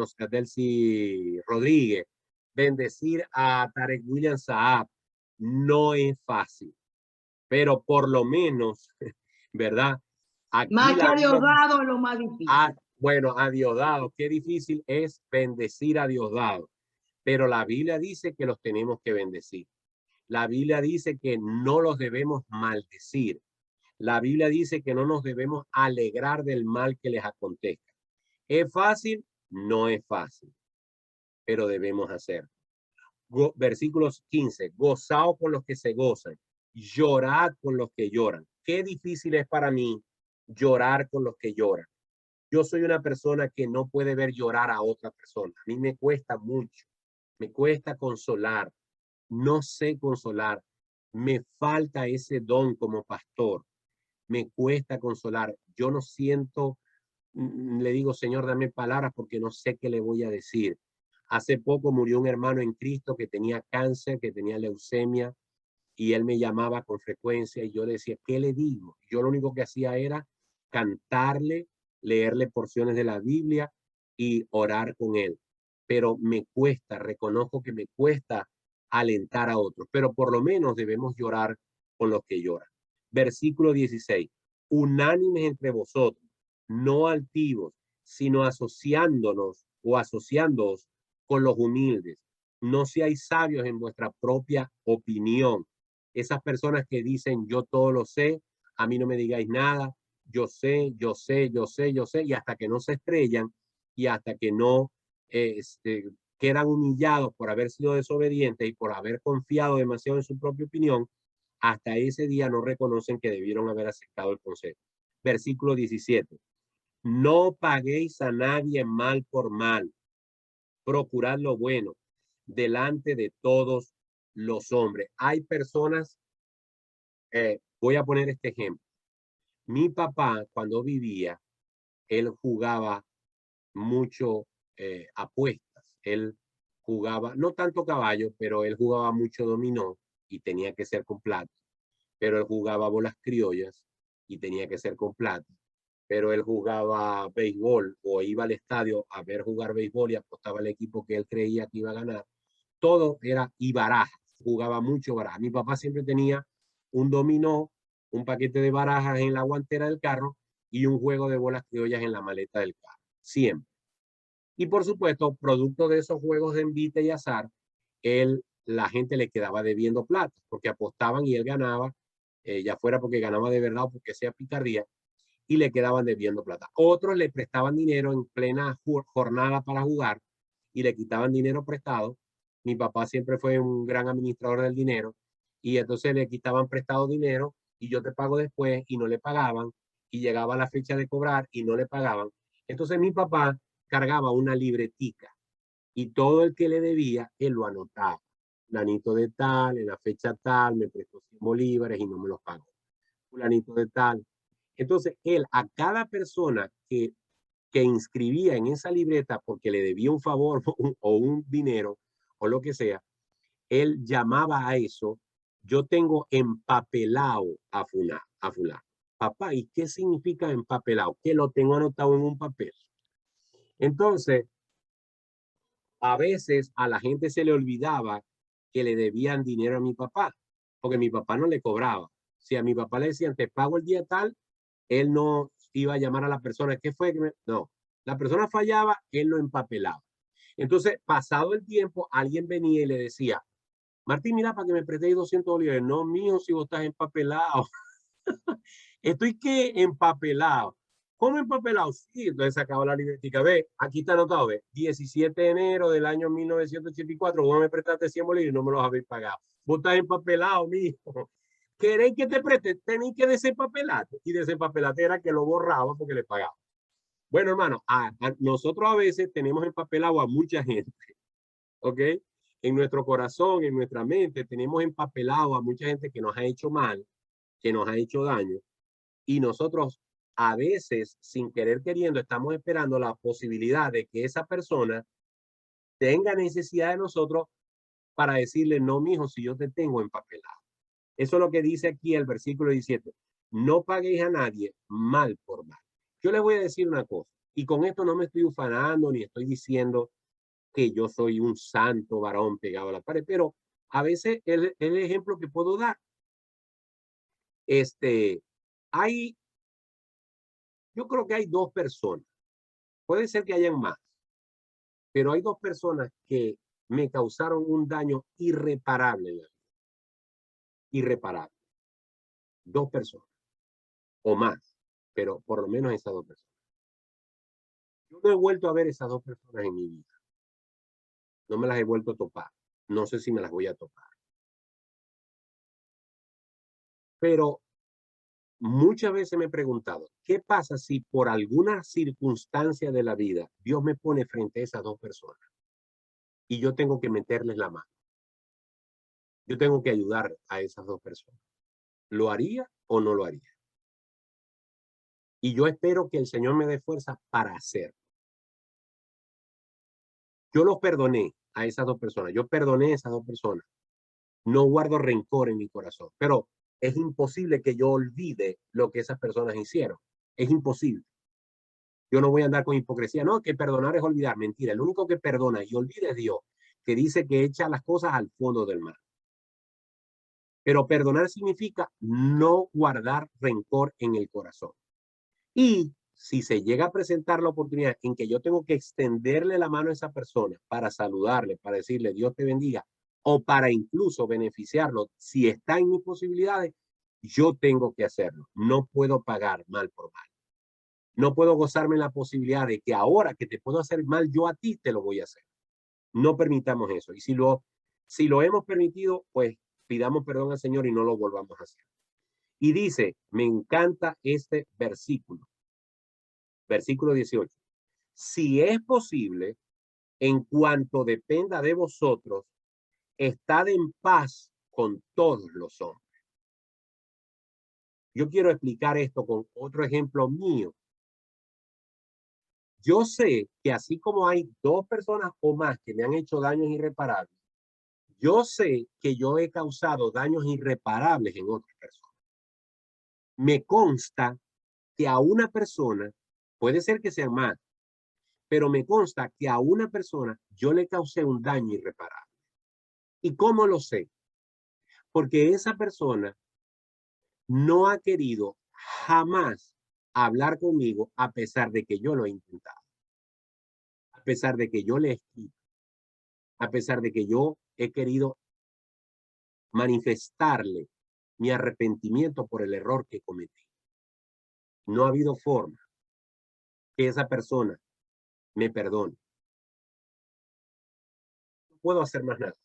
Rodríguez, bendecir a Tarek William Saab. No es fácil, pero por lo menos, ¿verdad? Aquí más que a Diosdado es lo más difícil. Bueno, a Diosdado, qué difícil es bendecir a Diosdado, pero la Biblia dice que los tenemos que bendecir. La Biblia dice que no los debemos maldecir. La Biblia dice que no nos debemos alegrar del mal que les acontezca. ¿Es fácil? No es fácil, pero debemos hacerlo. Versículos 15: gozaos con los que se gozan, llorad con los que lloran. Qué difícil es para mí llorar con los que lloran. Yo soy una persona que no puede ver llorar a otra persona. A mí me cuesta mucho, me cuesta consolar. No sé consolar. Me falta ese don como pastor. Me cuesta consolar. Yo no siento, le digo, Señor, dame palabras porque no sé qué le voy a decir. Hace poco murió un hermano en Cristo que tenía cáncer, que tenía leucemia, y él me llamaba con frecuencia y yo decía, ¿qué le digo? Yo lo único que hacía era cantarle, leerle porciones de la Biblia y orar con él. Pero me cuesta, reconozco que me cuesta alentar a otros, pero por lo menos debemos llorar con los que lloran. Versículo 16: unánimes entre vosotros, no altivos, sino asociándonos o asociándoos con los humildes. No seáis sabios en vuestra propia opinión. Esas personas que dicen yo todo lo sé, a mí no me digáis nada, yo sé, yo sé, yo sé, yo sé, y hasta que no se estrellan y hasta que no quedan humillados por haber sido desobedientes y por haber confiado demasiado en su propia opinión, hasta ese día no reconocen que debieron haber aceptado el consejo. Versículo 17. No paguéis a nadie mal por mal. Procurad lo bueno delante de todos los hombres. Hay personas, voy a poner este ejemplo. Mi papá, cuando vivía, él jugaba mucho apuestas. Él jugaba, no tanto caballo, pero él jugaba mucho dominó y tenía que ser con plata. Pero él jugaba bolas criollas y tenía que ser con plata. Pero él jugaba béisbol o iba al estadio a ver jugar béisbol y apostaba al equipo que él creía que iba a ganar. Todo era y barajas, jugaba mucho barajas. Mi papá siempre tenía un dominó, un paquete de barajas en la guantera del carro y un juego de bolas criollas en la maleta del carro, siempre. Y por supuesto, producto de esos juegos de envite y azar, la gente le quedaba debiendo plata, porque apostaban y él ganaba, ya fuera porque ganaba de verdad o porque sea picardía, y le quedaban debiendo plata. Otros le prestaban dinero en plena jornada para jugar y le quitaban dinero prestado. Mi papá siempre fue un gran administrador del dinero y entonces le quitaban prestado dinero y yo te pago después y no le pagaban y llegaba la fecha de cobrar y no le pagaban. Entonces mi papá cargaba una libretica y todo el que le debía, él lo anotaba. Fulanito de tal, en la fecha tal, me prestó 100 bolívares y no me los pagó. Fulanito de tal. Entonces, él a cada persona que inscribía en esa libreta porque le debía un favor o un dinero o lo que sea, él llamaba a eso, yo tengo empapelado a fulano. Papá, ¿y qué significa empapelado? Que lo tengo anotado en un papel. Entonces, a veces a la gente se le olvidaba que le debían dinero a mi papá, porque mi papá no le cobraba. Si a mi papá le decían, te pago el día tal, él no iba a llamar a la persona. ¿Qué fue? No, la persona fallaba, él lo empapelaba. Entonces, pasado el tiempo, alguien venía y le decía, Martín, mira, para que me prestéis 200 bolívares. No, mijo, si vos estás empapelado. Estoy que empapelado. ¿Cómo empapelado? Sí, entonces sacaba la libretica. Ve, aquí está anotado, ve, 17 de enero del año 1984, vos me prestaste 100 bolívares y no me los habéis pagado. Vos estás empapelado, mijo. ¿Queréis que te preste? Tenéis que desempapelarte. Y desempapelarte era que lo borraba porque le pagaba. Bueno, hermano, nosotros a veces tenemos empapelado a mucha gente, ¿ok? En nuestro corazón, en nuestra mente, tenemos empapelado a mucha gente que nos ha hecho mal, que nos ha hecho daño. Y nosotros a veces, sin querer queriendo, estamos esperando la posibilidad de que esa persona tenga necesidad de nosotros para decirle, no, mijo, si yo te tengo empapelado. Eso es lo que dice aquí el versículo 17. No paguéis a nadie mal por mal. Yo les voy a decir una cosa, y con esto no me estoy ufanando ni estoy diciendo que yo soy un santo varón pegado a la pared, pero a veces el ejemplo que puedo dar, yo creo que hay dos personas, puede ser que hayan más, pero hay dos personas que me causaron un daño irreparable en la vida. Irreparable. Dos personas o más, pero por lo menos esas dos personas. Yo no he vuelto a ver esas dos personas en mi vida. No me las he vuelto a topar. No sé si me las voy a topar. Pero muchas veces me he preguntado, ¿qué pasa si por alguna circunstancia de la vida Dios me pone frente a esas dos personas y yo tengo que meterles la mano? Yo tengo que ayudar a esas dos personas. ¿Lo haría o no lo haría? Y yo espero que el Señor me dé fuerza para hacerlo. Yo los perdoné a esas dos personas. Yo perdoné a esas dos personas. No guardo rencor en mi corazón, pero es imposible que yo olvide lo que esas personas hicieron. Es imposible. Yo no voy a andar con hipocresía. No, que perdonar es olvidar. Mentira. El único que perdona y olvida es Dios, que dice que echa las cosas al fondo del mar. Pero perdonar significa no guardar rencor en el corazón. Y si se llega a presentar la oportunidad en que yo tengo que extenderle la mano a esa persona para saludarle, para decirle Dios te bendiga, o para incluso beneficiarlo, si está en mis posibilidades, yo tengo que hacerlo. No puedo pagar mal por mal. No puedo gozarme la posibilidad de que ahora que te puedo hacer mal yo a ti, te lo voy a hacer. No permitamos eso. Y si lo hemos permitido, pues pidamos perdón al Señor y no lo volvamos a hacer. Y dice, me encanta este versículo. Versículo 18. Si es posible, en cuanto dependa de vosotros, estad en paz con todos los hombres. Yo quiero explicar esto con otro ejemplo mío. Yo sé que así como hay 2 personas o más que me han hecho daños irreparables, yo sé que yo he causado daños irreparables en otras personas. Me consta que a una persona, puede ser que sean más, pero me consta que a una persona yo le causé un daño irreparable. ¿Y cómo lo sé? Porque esa persona no ha querido jamás hablar conmigo a pesar de que yo lo he intentado. A pesar de que yo le he escrito. A pesar de que yo he querido manifestarle mi arrepentimiento por el error que cometí. No ha habido forma que esa persona me perdone. No puedo hacer más nada.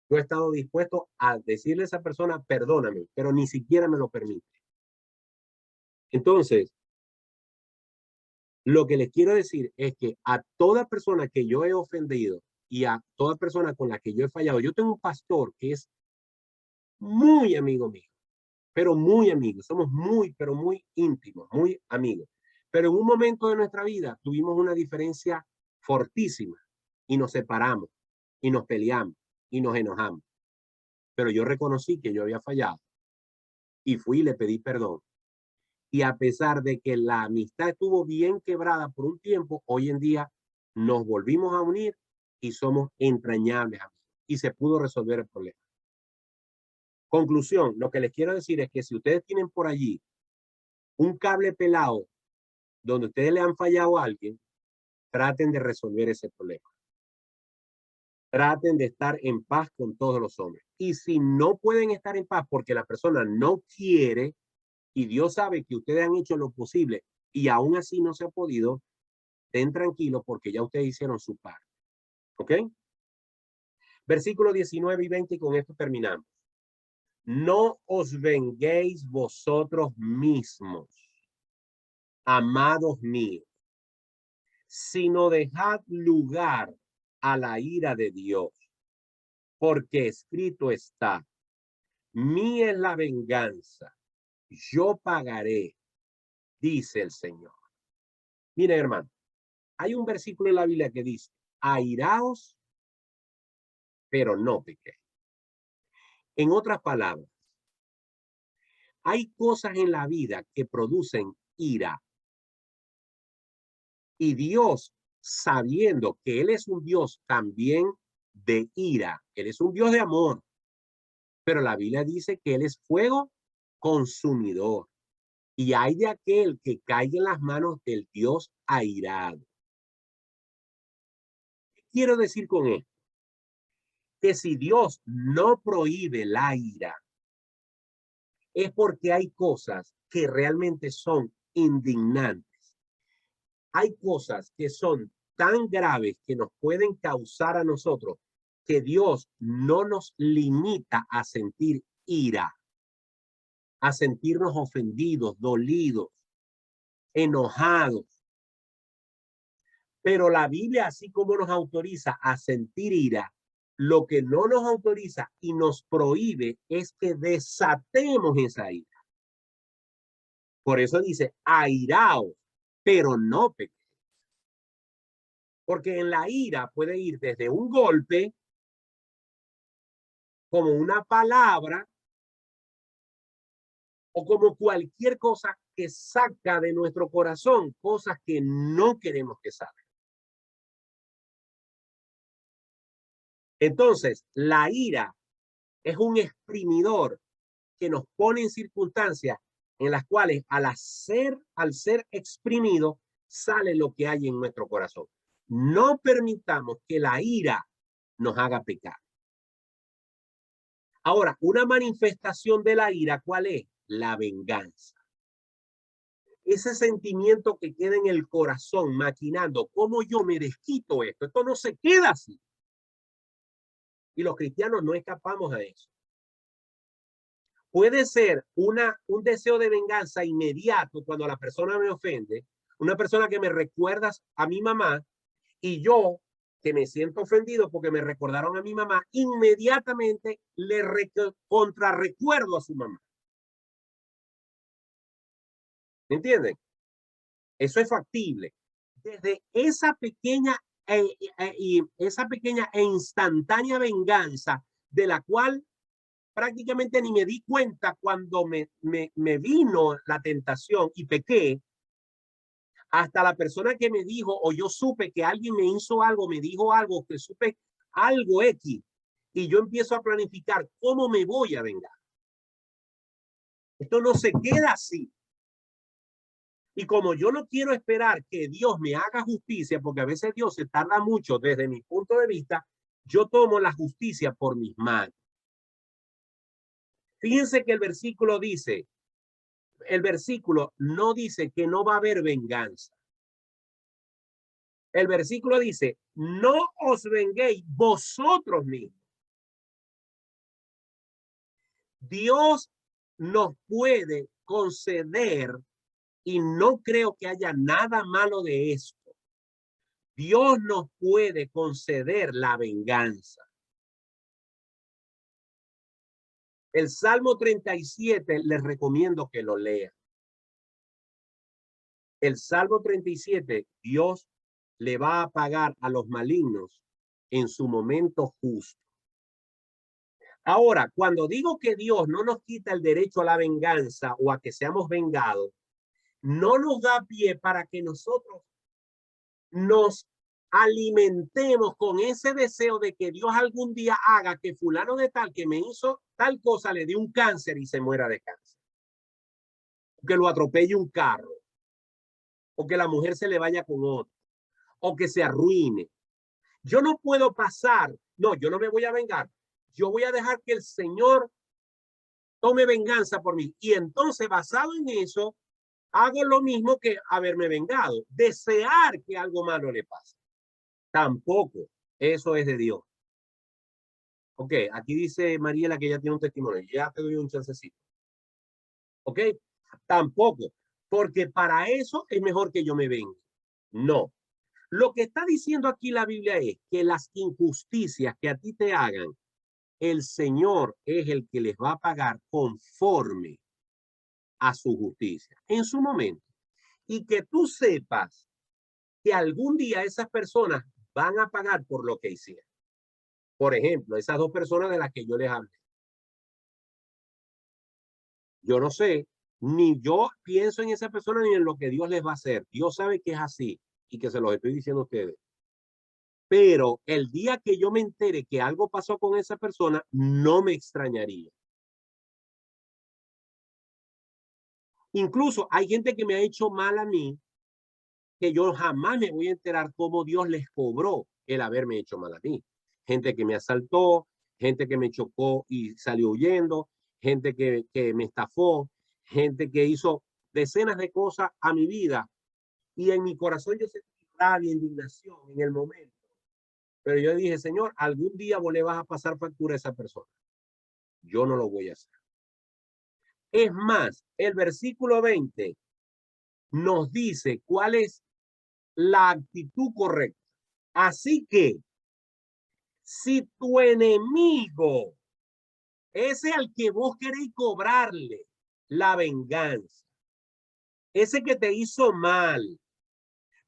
Yo he estado dispuesto a decirle a esa persona, perdóname, pero ni siquiera me lo permite. Entonces, lo que les quiero decir es que a toda persona que yo he ofendido y a toda persona con la que yo he fallado, yo tengo un pastor que es muy amigo mío, pero muy amigo. Somos muy, pero muy íntimos, muy amigos. Pero en un momento de nuestra vida tuvimos una diferencia fortísima y nos separamos y nos peleamos y nos enojamos. Pero yo reconocí que yo había fallado y fui y le pedí perdón. Y a pesar de que la amistad estuvo bien quebrada por un tiempo, hoy en día nos volvimos a unir y somos entrañables amigos. Y se pudo resolver el problema. Conclusión, lo que les quiero decir es que si ustedes tienen por allí un cable pelado donde ustedes le han fallado a alguien, traten de resolver ese problema. Traten de estar en paz con todos los hombres. Y si no pueden estar en paz porque la persona no quiere y Dios sabe que ustedes han hecho lo posible y aún así no se ha podido, estén tranquilos porque ya ustedes hicieron su parte. ¿Ok? Versículos 19 y 20 y con esto terminamos. No os venguéis vosotros mismos, amados míos, sino dejad lugar a la ira de Dios, porque escrito está, mía es la venganza, yo pagaré, dice el Señor. Miren, hermano, hay un versículo en la Biblia que dice, airaos, pero no pequéis. En otras palabras, hay cosas en la vida que producen ira. Y Dios, sabiendo que Él es un Dios también de ira, Él es un Dios de amor, pero la Biblia dice que Él es fuego consumidor. Y hay de aquel que caiga en las manos del Dios airado. ¿Qué quiero decir con esto? Que si Dios no prohíbe la ira, es porque hay cosas que realmente son indignantes. Hay cosas que son tan graves que nos pueden causar a nosotros que Dios no nos limita a sentir ira, a sentirnos ofendidos, dolidos, enojados. Pero la Biblia, así como nos autoriza a sentir ira, lo que no nos autoriza y nos prohíbe es que desatemos esa ira. Por eso dice, airaos, pero no pequéis. Porque en la ira puede ir desde un golpe, como una palabra, o como cualquier cosa que saca de nuestro corazón, cosas que no queremos que salgan. Entonces, la ira Es un exprimidor que nos pone en circunstancias en las cuales al ser exprimido sale lo que hay en nuestro corazón. No permitamos que la ira nos haga pecar. Ahora, una manifestación de la ira, ¿cuál es? La venganza. Ese sentimiento que queda en el corazón maquinando, ¿cómo yo me desquito esto? Esto no se queda así. Y los cristianos no escapamos a eso. Puede ser un deseo de venganza inmediato cuando la persona me ofende, una persona que me recuerda a mi mamá y yo que me siento ofendido porque me recordaron a mi mamá, inmediatamente le contrarrecuerdo a su mamá. ¿Me entienden? Eso es factible. Desde esa pequeña e instantánea venganza de la cual prácticamente ni me di cuenta cuando me vino la tentación y pequé, hasta la persona que me dijo, o yo supe que alguien me hizo algo, me dijo algo, que supe algo X, y yo empiezo a planificar cómo me voy a vengar. Esto no se queda así. Y como yo no quiero esperar que Dios me haga justicia, porque a veces Dios se tarda mucho desde mi punto de vista, yo tomo la justicia por mis manos. Fíjense que el versículo no dice que no va a haber venganza. El versículo dice, no os venguéis vosotros mismos. Dios nos puede conceder, y no creo que haya nada malo de esto. Dios nos puede conceder la venganza. El Salmo 37 les recomiendo que lo lean. El Salmo 37, Dios le va a pagar a los malignos en su momento justo. Ahora, cuando digo que Dios no nos quita el derecho a la venganza o a que seamos vengados, no nos da pie para que nosotros nos alimentemos con ese deseo de que Dios algún día haga que fulano de tal que me hizo tal cosa le dé un cáncer y se muera de cáncer. Que lo atropelle un carro. O que la mujer se le vaya con otro. O que se arruine. Yo no puedo pasar. No, yo no me voy a vengar. Yo voy a dejar que el Señor tome venganza por mí. Y entonces, basado en eso, hago lo mismo que haberme vengado. Desear que algo malo le pase. Tampoco. Eso es de Dios. Ok, aquí dice Mariela que ya tiene un testimonio. Ya te doy un chancecito. Ok, tampoco. Porque para eso es mejor que yo me vengue. No. Lo que está diciendo aquí la Biblia es que las injusticias que a ti te hagan, el Señor es el que les va a pagar conforme a su justicia en su momento. Y que tú sepas que algún día esas personas van a pagar por lo que hicieron. Por ejemplo, esas dos personas de las que yo les hablé. Yo no sé, ni yo pienso en esa persona ni en lo que Dios les va a hacer. Dios sabe que es así y que se los estoy diciendo a ustedes. Pero el día que yo me entere que algo pasó con esa persona, no me extrañaría. Incluso hay gente que me ha hecho mal a mí, que yo jamás me voy a enterar cómo Dios les cobró el haberme hecho mal a mí. Gente que me asaltó, gente que me chocó y salió huyendo, gente que me estafó, gente que hizo decenas de cosas a mi vida. Y en mi corazón yo sentí rabia, indignación en el momento. Pero yo dije, Señor, algún día vos le vas a pasar factura a esa persona. Yo no lo voy a hacer. Es más, el versículo 20 nos dice cuál es la actitud correcta. Así que, si tu enemigo, ese al que vos queréis cobrarle la venganza, ese que te hizo mal,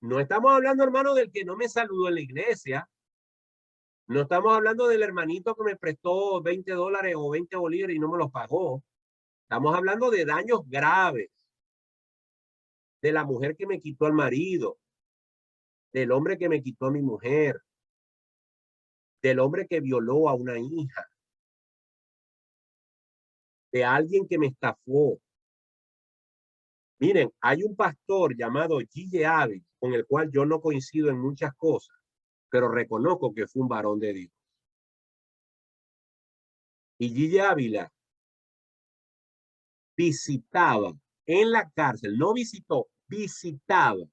no estamos hablando, hermano, del que no me saludó en la iglesia. No estamos hablando del hermanito que me prestó $20 o 20 bolívares y no me los pagó. Estamos hablando de daños graves. De la mujer que me quitó al marido. Del hombre que me quitó a mi mujer. Del hombre que violó a una hija. de alguien que me estafó. Miren, hay un pastor llamado G.J. Ávila, con el cual yo no coincido en muchas cosas, pero reconozco que fue un varón de Dios. Y G.J. Ávila visitaba en la cárcel, no visitó, visitaba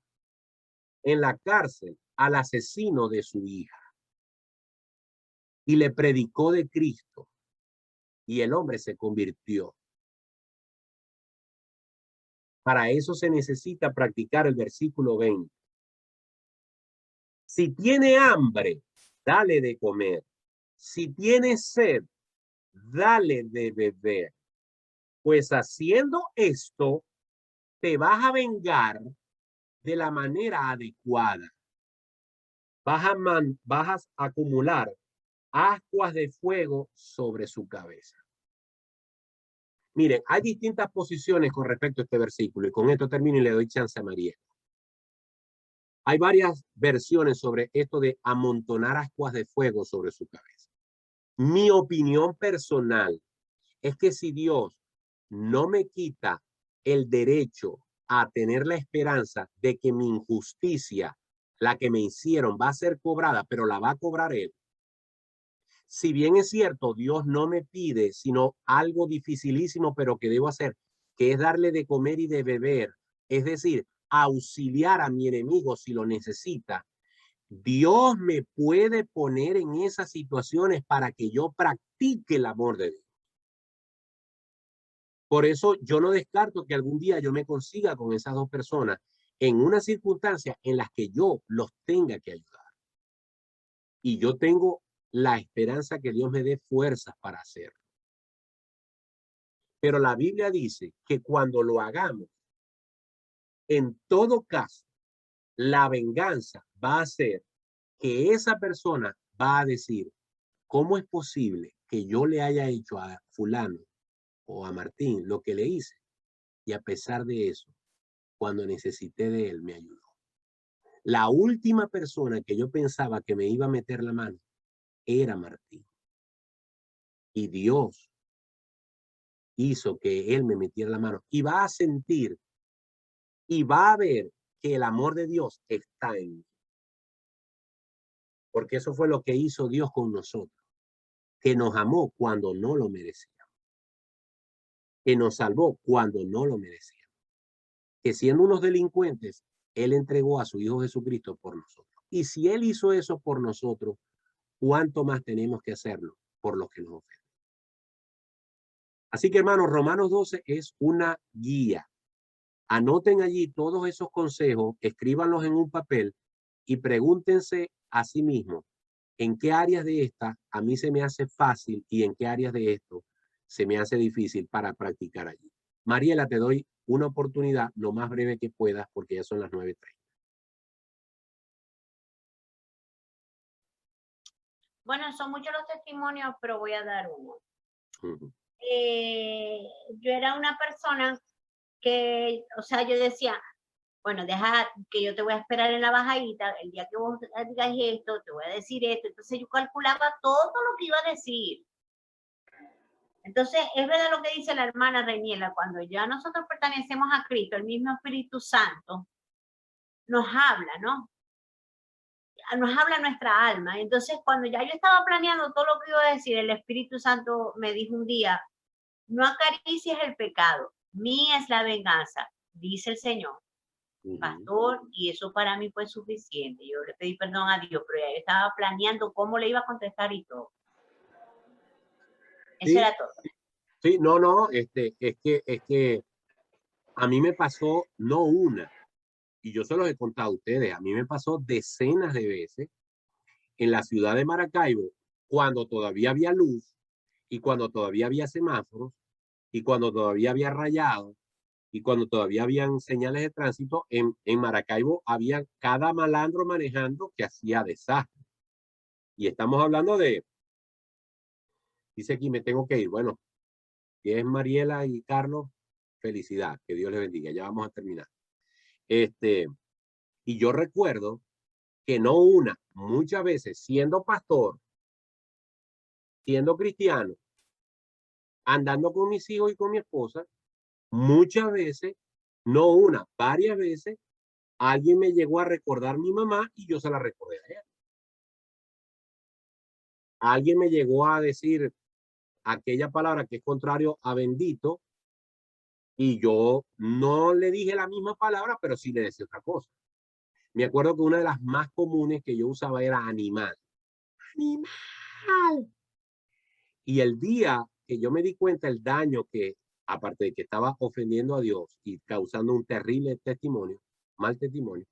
en la cárcel al asesino de su hija y le predicó de Cristo y el hombre se convirtió. Para eso se necesita practicar el versículo 20. Si tiene hambre, dale de comer. Si tiene sed, dale de beber. Pues haciendo esto, te vas a vengar de la manera adecuada. Vas a acumular ascuas de fuego sobre su cabeza. Miren, hay distintas posiciones con respecto a este versículo y con esto termino y le doy chance a María. Hay varias versiones sobre esto de amontonar ascuas de fuego sobre su cabeza. Mi opinión personal es que si Dios no me quita el derecho a tener la esperanza de que mi injusticia, la que me hicieron, va a ser cobrada, pero la va a cobrar Él. Si bien es cierto, Dios no me pide sino algo dificilísimo, pero que debo hacer, que es darle de comer y de beber, es decir, auxiliar a mi enemigo si lo necesita. Dios me puede poner en esas situaciones para que yo practique el amor de Dios. Por eso yo no descarto que algún día yo me consiga con esas dos personas en una circunstancia en las que yo los tenga que ayudar. Y yo tengo la esperanza que Dios me dé fuerzas para hacerlo. Pero la Biblia dice que cuando lo hagamos, en todo caso, la venganza va a ser que esa persona va a decir, ¿cómo es posible que yo le haya hecho a fulano o a Martín lo que le hice? Y a pesar de eso, cuando necesité de él, me ayudó. La última persona que yo pensaba que me iba a meter la mano era Martín. Y Dios hizo que él me metiera la mano. Y va a sentir y va a ver que el amor de Dios está en mí. Porque eso fue lo que hizo Dios con nosotros. Que nos amó cuando no lo merecíamos. Que nos salvó cuando no lo merecíamos. Que siendo unos delincuentes, Él entregó a su Hijo Jesucristo por nosotros. Y si Él hizo eso por nosotros, ¿cuánto más tenemos que hacerlo por los que nos ofenden? Así que, hermanos, Romanos 12 es una guía. Anoten allí todos esos consejos, escríbanlos en un papel y pregúntense a sí mismos en qué áreas de esta a mí se me hace fácil y en qué áreas de esto se me hace difícil para practicar allí. Mariela, te doy una oportunidad lo más breve que puedas porque ya son las 9:30. Bueno, son muchos los testimonios, pero voy a dar uno. Uh-huh. Yo era una persona que, o sea, yo decía, bueno, deja que yo te voy a esperar en la bajadita, el día que vos digas esto, te voy a decir esto. Entonces yo calculaba todo lo que iba a decir. Entonces, es verdad lo que dice la hermana Reniela, cuando ya nosotros pertenecemos a Cristo, el mismo Espíritu Santo nos habla, ¿no? Nos habla nuestra alma. Entonces, cuando ya yo estaba planeando todo lo que iba a decir, el Espíritu Santo me dijo un día, no acaricies el pecado, mía es la venganza, dice el Señor. Pastor, y eso para mí fue suficiente. Yo le pedí perdón a Dios, pero ya yo estaba planeando cómo le iba a contestar y todo. Eso sí, era todo. Sí, no, es que a mí me pasó no una, y yo se los he contado a ustedes, a mí me pasó decenas de veces en la ciudad de Maracaibo, cuando todavía había luz, y cuando todavía había semáforos, y cuando todavía había rayado, y cuando todavía habían señales de tránsito, en Maracaibo había cada malandro manejando que hacía desastre. Y estamos hablando de, dice aquí, me tengo que ir. Bueno, si es Mariela y Carlos, felicidad, que Dios les bendiga. Ya vamos a terminar. Y yo recuerdo que no una, muchas veces siendo pastor, siendo cristiano, andando con mis hijos y con mi esposa, muchas veces, no una, varias veces, alguien me llegó a recordar a mi mamá y yo se la recordé a ella. Alguien me llegó a decir aquella palabra que es contrario a bendito y yo no le dije la misma palabra, pero sí le decía otra cosa. Me acuerdo que una de las más comunes que yo usaba era animal. Animal. Y el día que yo me di cuenta el daño que, aparte de que estaba ofendiendo a Dios y causando un terrible testimonio, mal testimonio,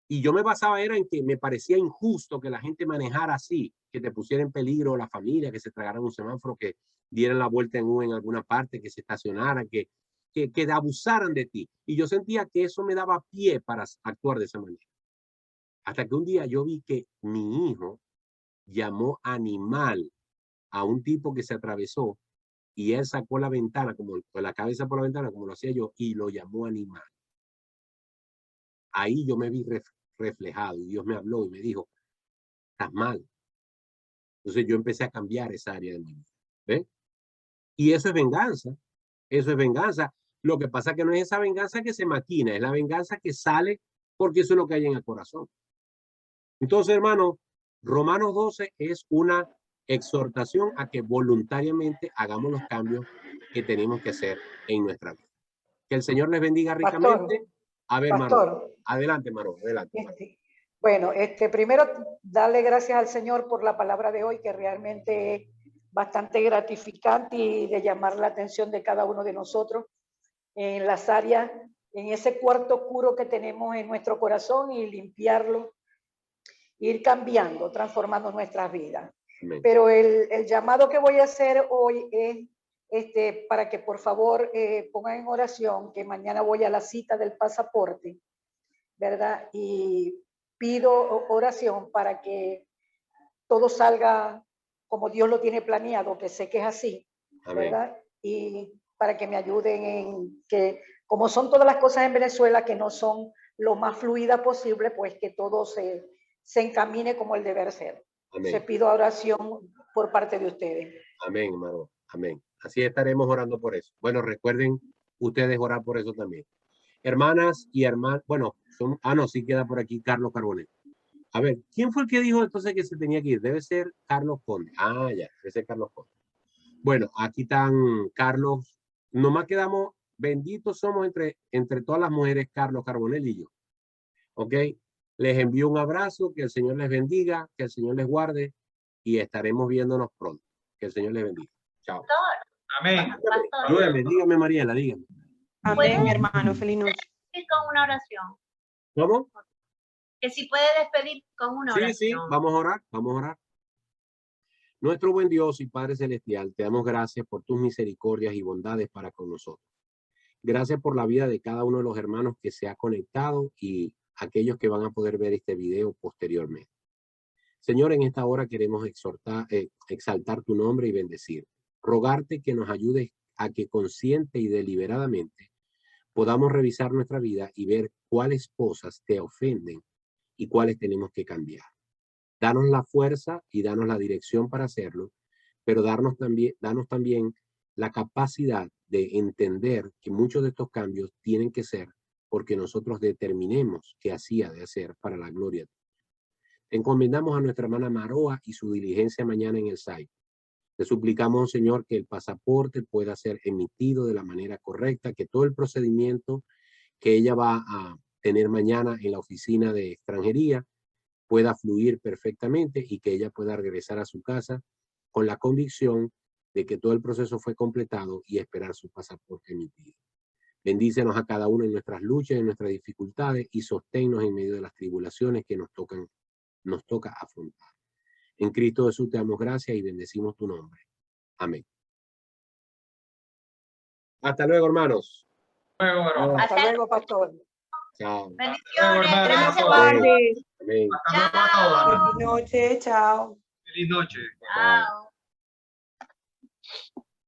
y yo me basaba era en que me parecía injusto que la gente manejara así, que te pusiera en peligro la familia, que se tragaran un semáforo, que dieran la vuelta en alguna parte, que se estacionaran, que abusaran de ti. Y yo sentía que eso me daba pie para actuar de esa manera. Hasta que un día yo vi que mi hijo llamó animal a un tipo que se atravesó y él sacó la ventana, como la cabeza por la ventana, como lo hacía yo, y lo llamó animal. Ahí yo me vi reflejado y Dios me habló y me dijo, estás mal. Entonces yo empecé a cambiar esa área de mi vida. ¿Ves? Y eso es venganza. Eso es venganza. Lo que pasa es que no es esa venganza que se maquina, es la venganza que sale porque eso es lo que hay en el corazón. Entonces, hermano, Romanos 12 es una exhortación a que voluntariamente hagamos los cambios que tenemos que hacer en nuestra vida. Que el Señor les bendiga ricamente. Pastor, A ver, pastor. Maro. Adelante, Maro. Adelante. Bueno, primero darle gracias al Señor por la palabra de hoy, que realmente es bastante gratificante y de llamar la atención de cada uno de nosotros en las áreas, en ese cuarto oscuro que tenemos en nuestro corazón y limpiarlo, ir cambiando, transformando nuestras vidas. Amén. Pero el llamado que voy a hacer hoy es para que por favor pongan en oración que mañana voy a la cita del pasaporte, ¿verdad? Y pido oración para que todo salga como Dios lo tiene planeado, que sé que es así, ¿verdad? Amén. Y para que me ayuden en que, como son todas las cosas en Venezuela que no son lo más fluida posible, pues que todo se encamine como el deber ser. Se pido oración por parte de ustedes. Amén, hermano. Amén. Así estaremos orando por eso. Bueno, recuerden ustedes orar por eso también. Hermanas y hermanos, bueno, no, sí queda por aquí Carlos Carbonell. A ver, ¿quién fue el que dijo entonces que se tenía que ir? Debe ser Carlos Conde. Ah, ya, debe ser Carlos Conde. Bueno, aquí están Carlos. Nomás quedamos, benditos somos entre todas las mujeres, Carlos Carbonell y yo. ¿Ok? Les envío un abrazo, que el Señor les bendiga, que el Señor les guarde y estaremos viéndonos pronto. Que el Señor les bendiga. Chao. Amén. Ayúdame, dígame, Mariela, dígame. Amén, hermano. Feliz noche. Con una oración. ¿Cómo? Que si puede despedir con una oración. Sí, vamos a orar, vamos a orar. Nuestro buen Dios y Padre Celestial, te damos gracias por tus misericordias y bondades para con nosotros. Gracias por la vida de cada uno de los hermanos que se ha conectado y aquellos que van a poder ver este video posteriormente. Señor, en esta hora queremos exaltar tu nombre y bendecir. Rogarte que nos ayudes a que consciente y deliberadamente podamos revisar nuestra vida y ver cuáles cosas te ofenden y cuáles tenemos que cambiar. Danos la fuerza y danos la dirección para hacerlo, pero danos también la capacidad de entender que muchos de estos cambios tienen que ser porque nosotros determinemos qué hacía de hacer para la gloria. Encomendamos a nuestra hermana Maroa y su diligencia mañana en el site. Le suplicamos, Señor, que el pasaporte pueda ser emitido de la manera correcta, que todo el procedimiento que ella va a tener mañana en la oficina de extranjería pueda fluir perfectamente y que ella pueda regresar a su casa con la convicción de que todo el proceso fue completado y esperar su pasaporte emitido. Bendícenos a cada uno en nuestras luchas, en nuestras dificultades y sosténnos en medio de las tribulaciones que nos toca afrontar. En Cristo Jesús te damos gracias y bendecimos tu nombre. Amén. Hasta luego, hermanos. Hasta luego, pastor. Chao. Bendiciones. Gracias, Amén. Amén. Buenas noches. Chao. Feliz noche. Chao.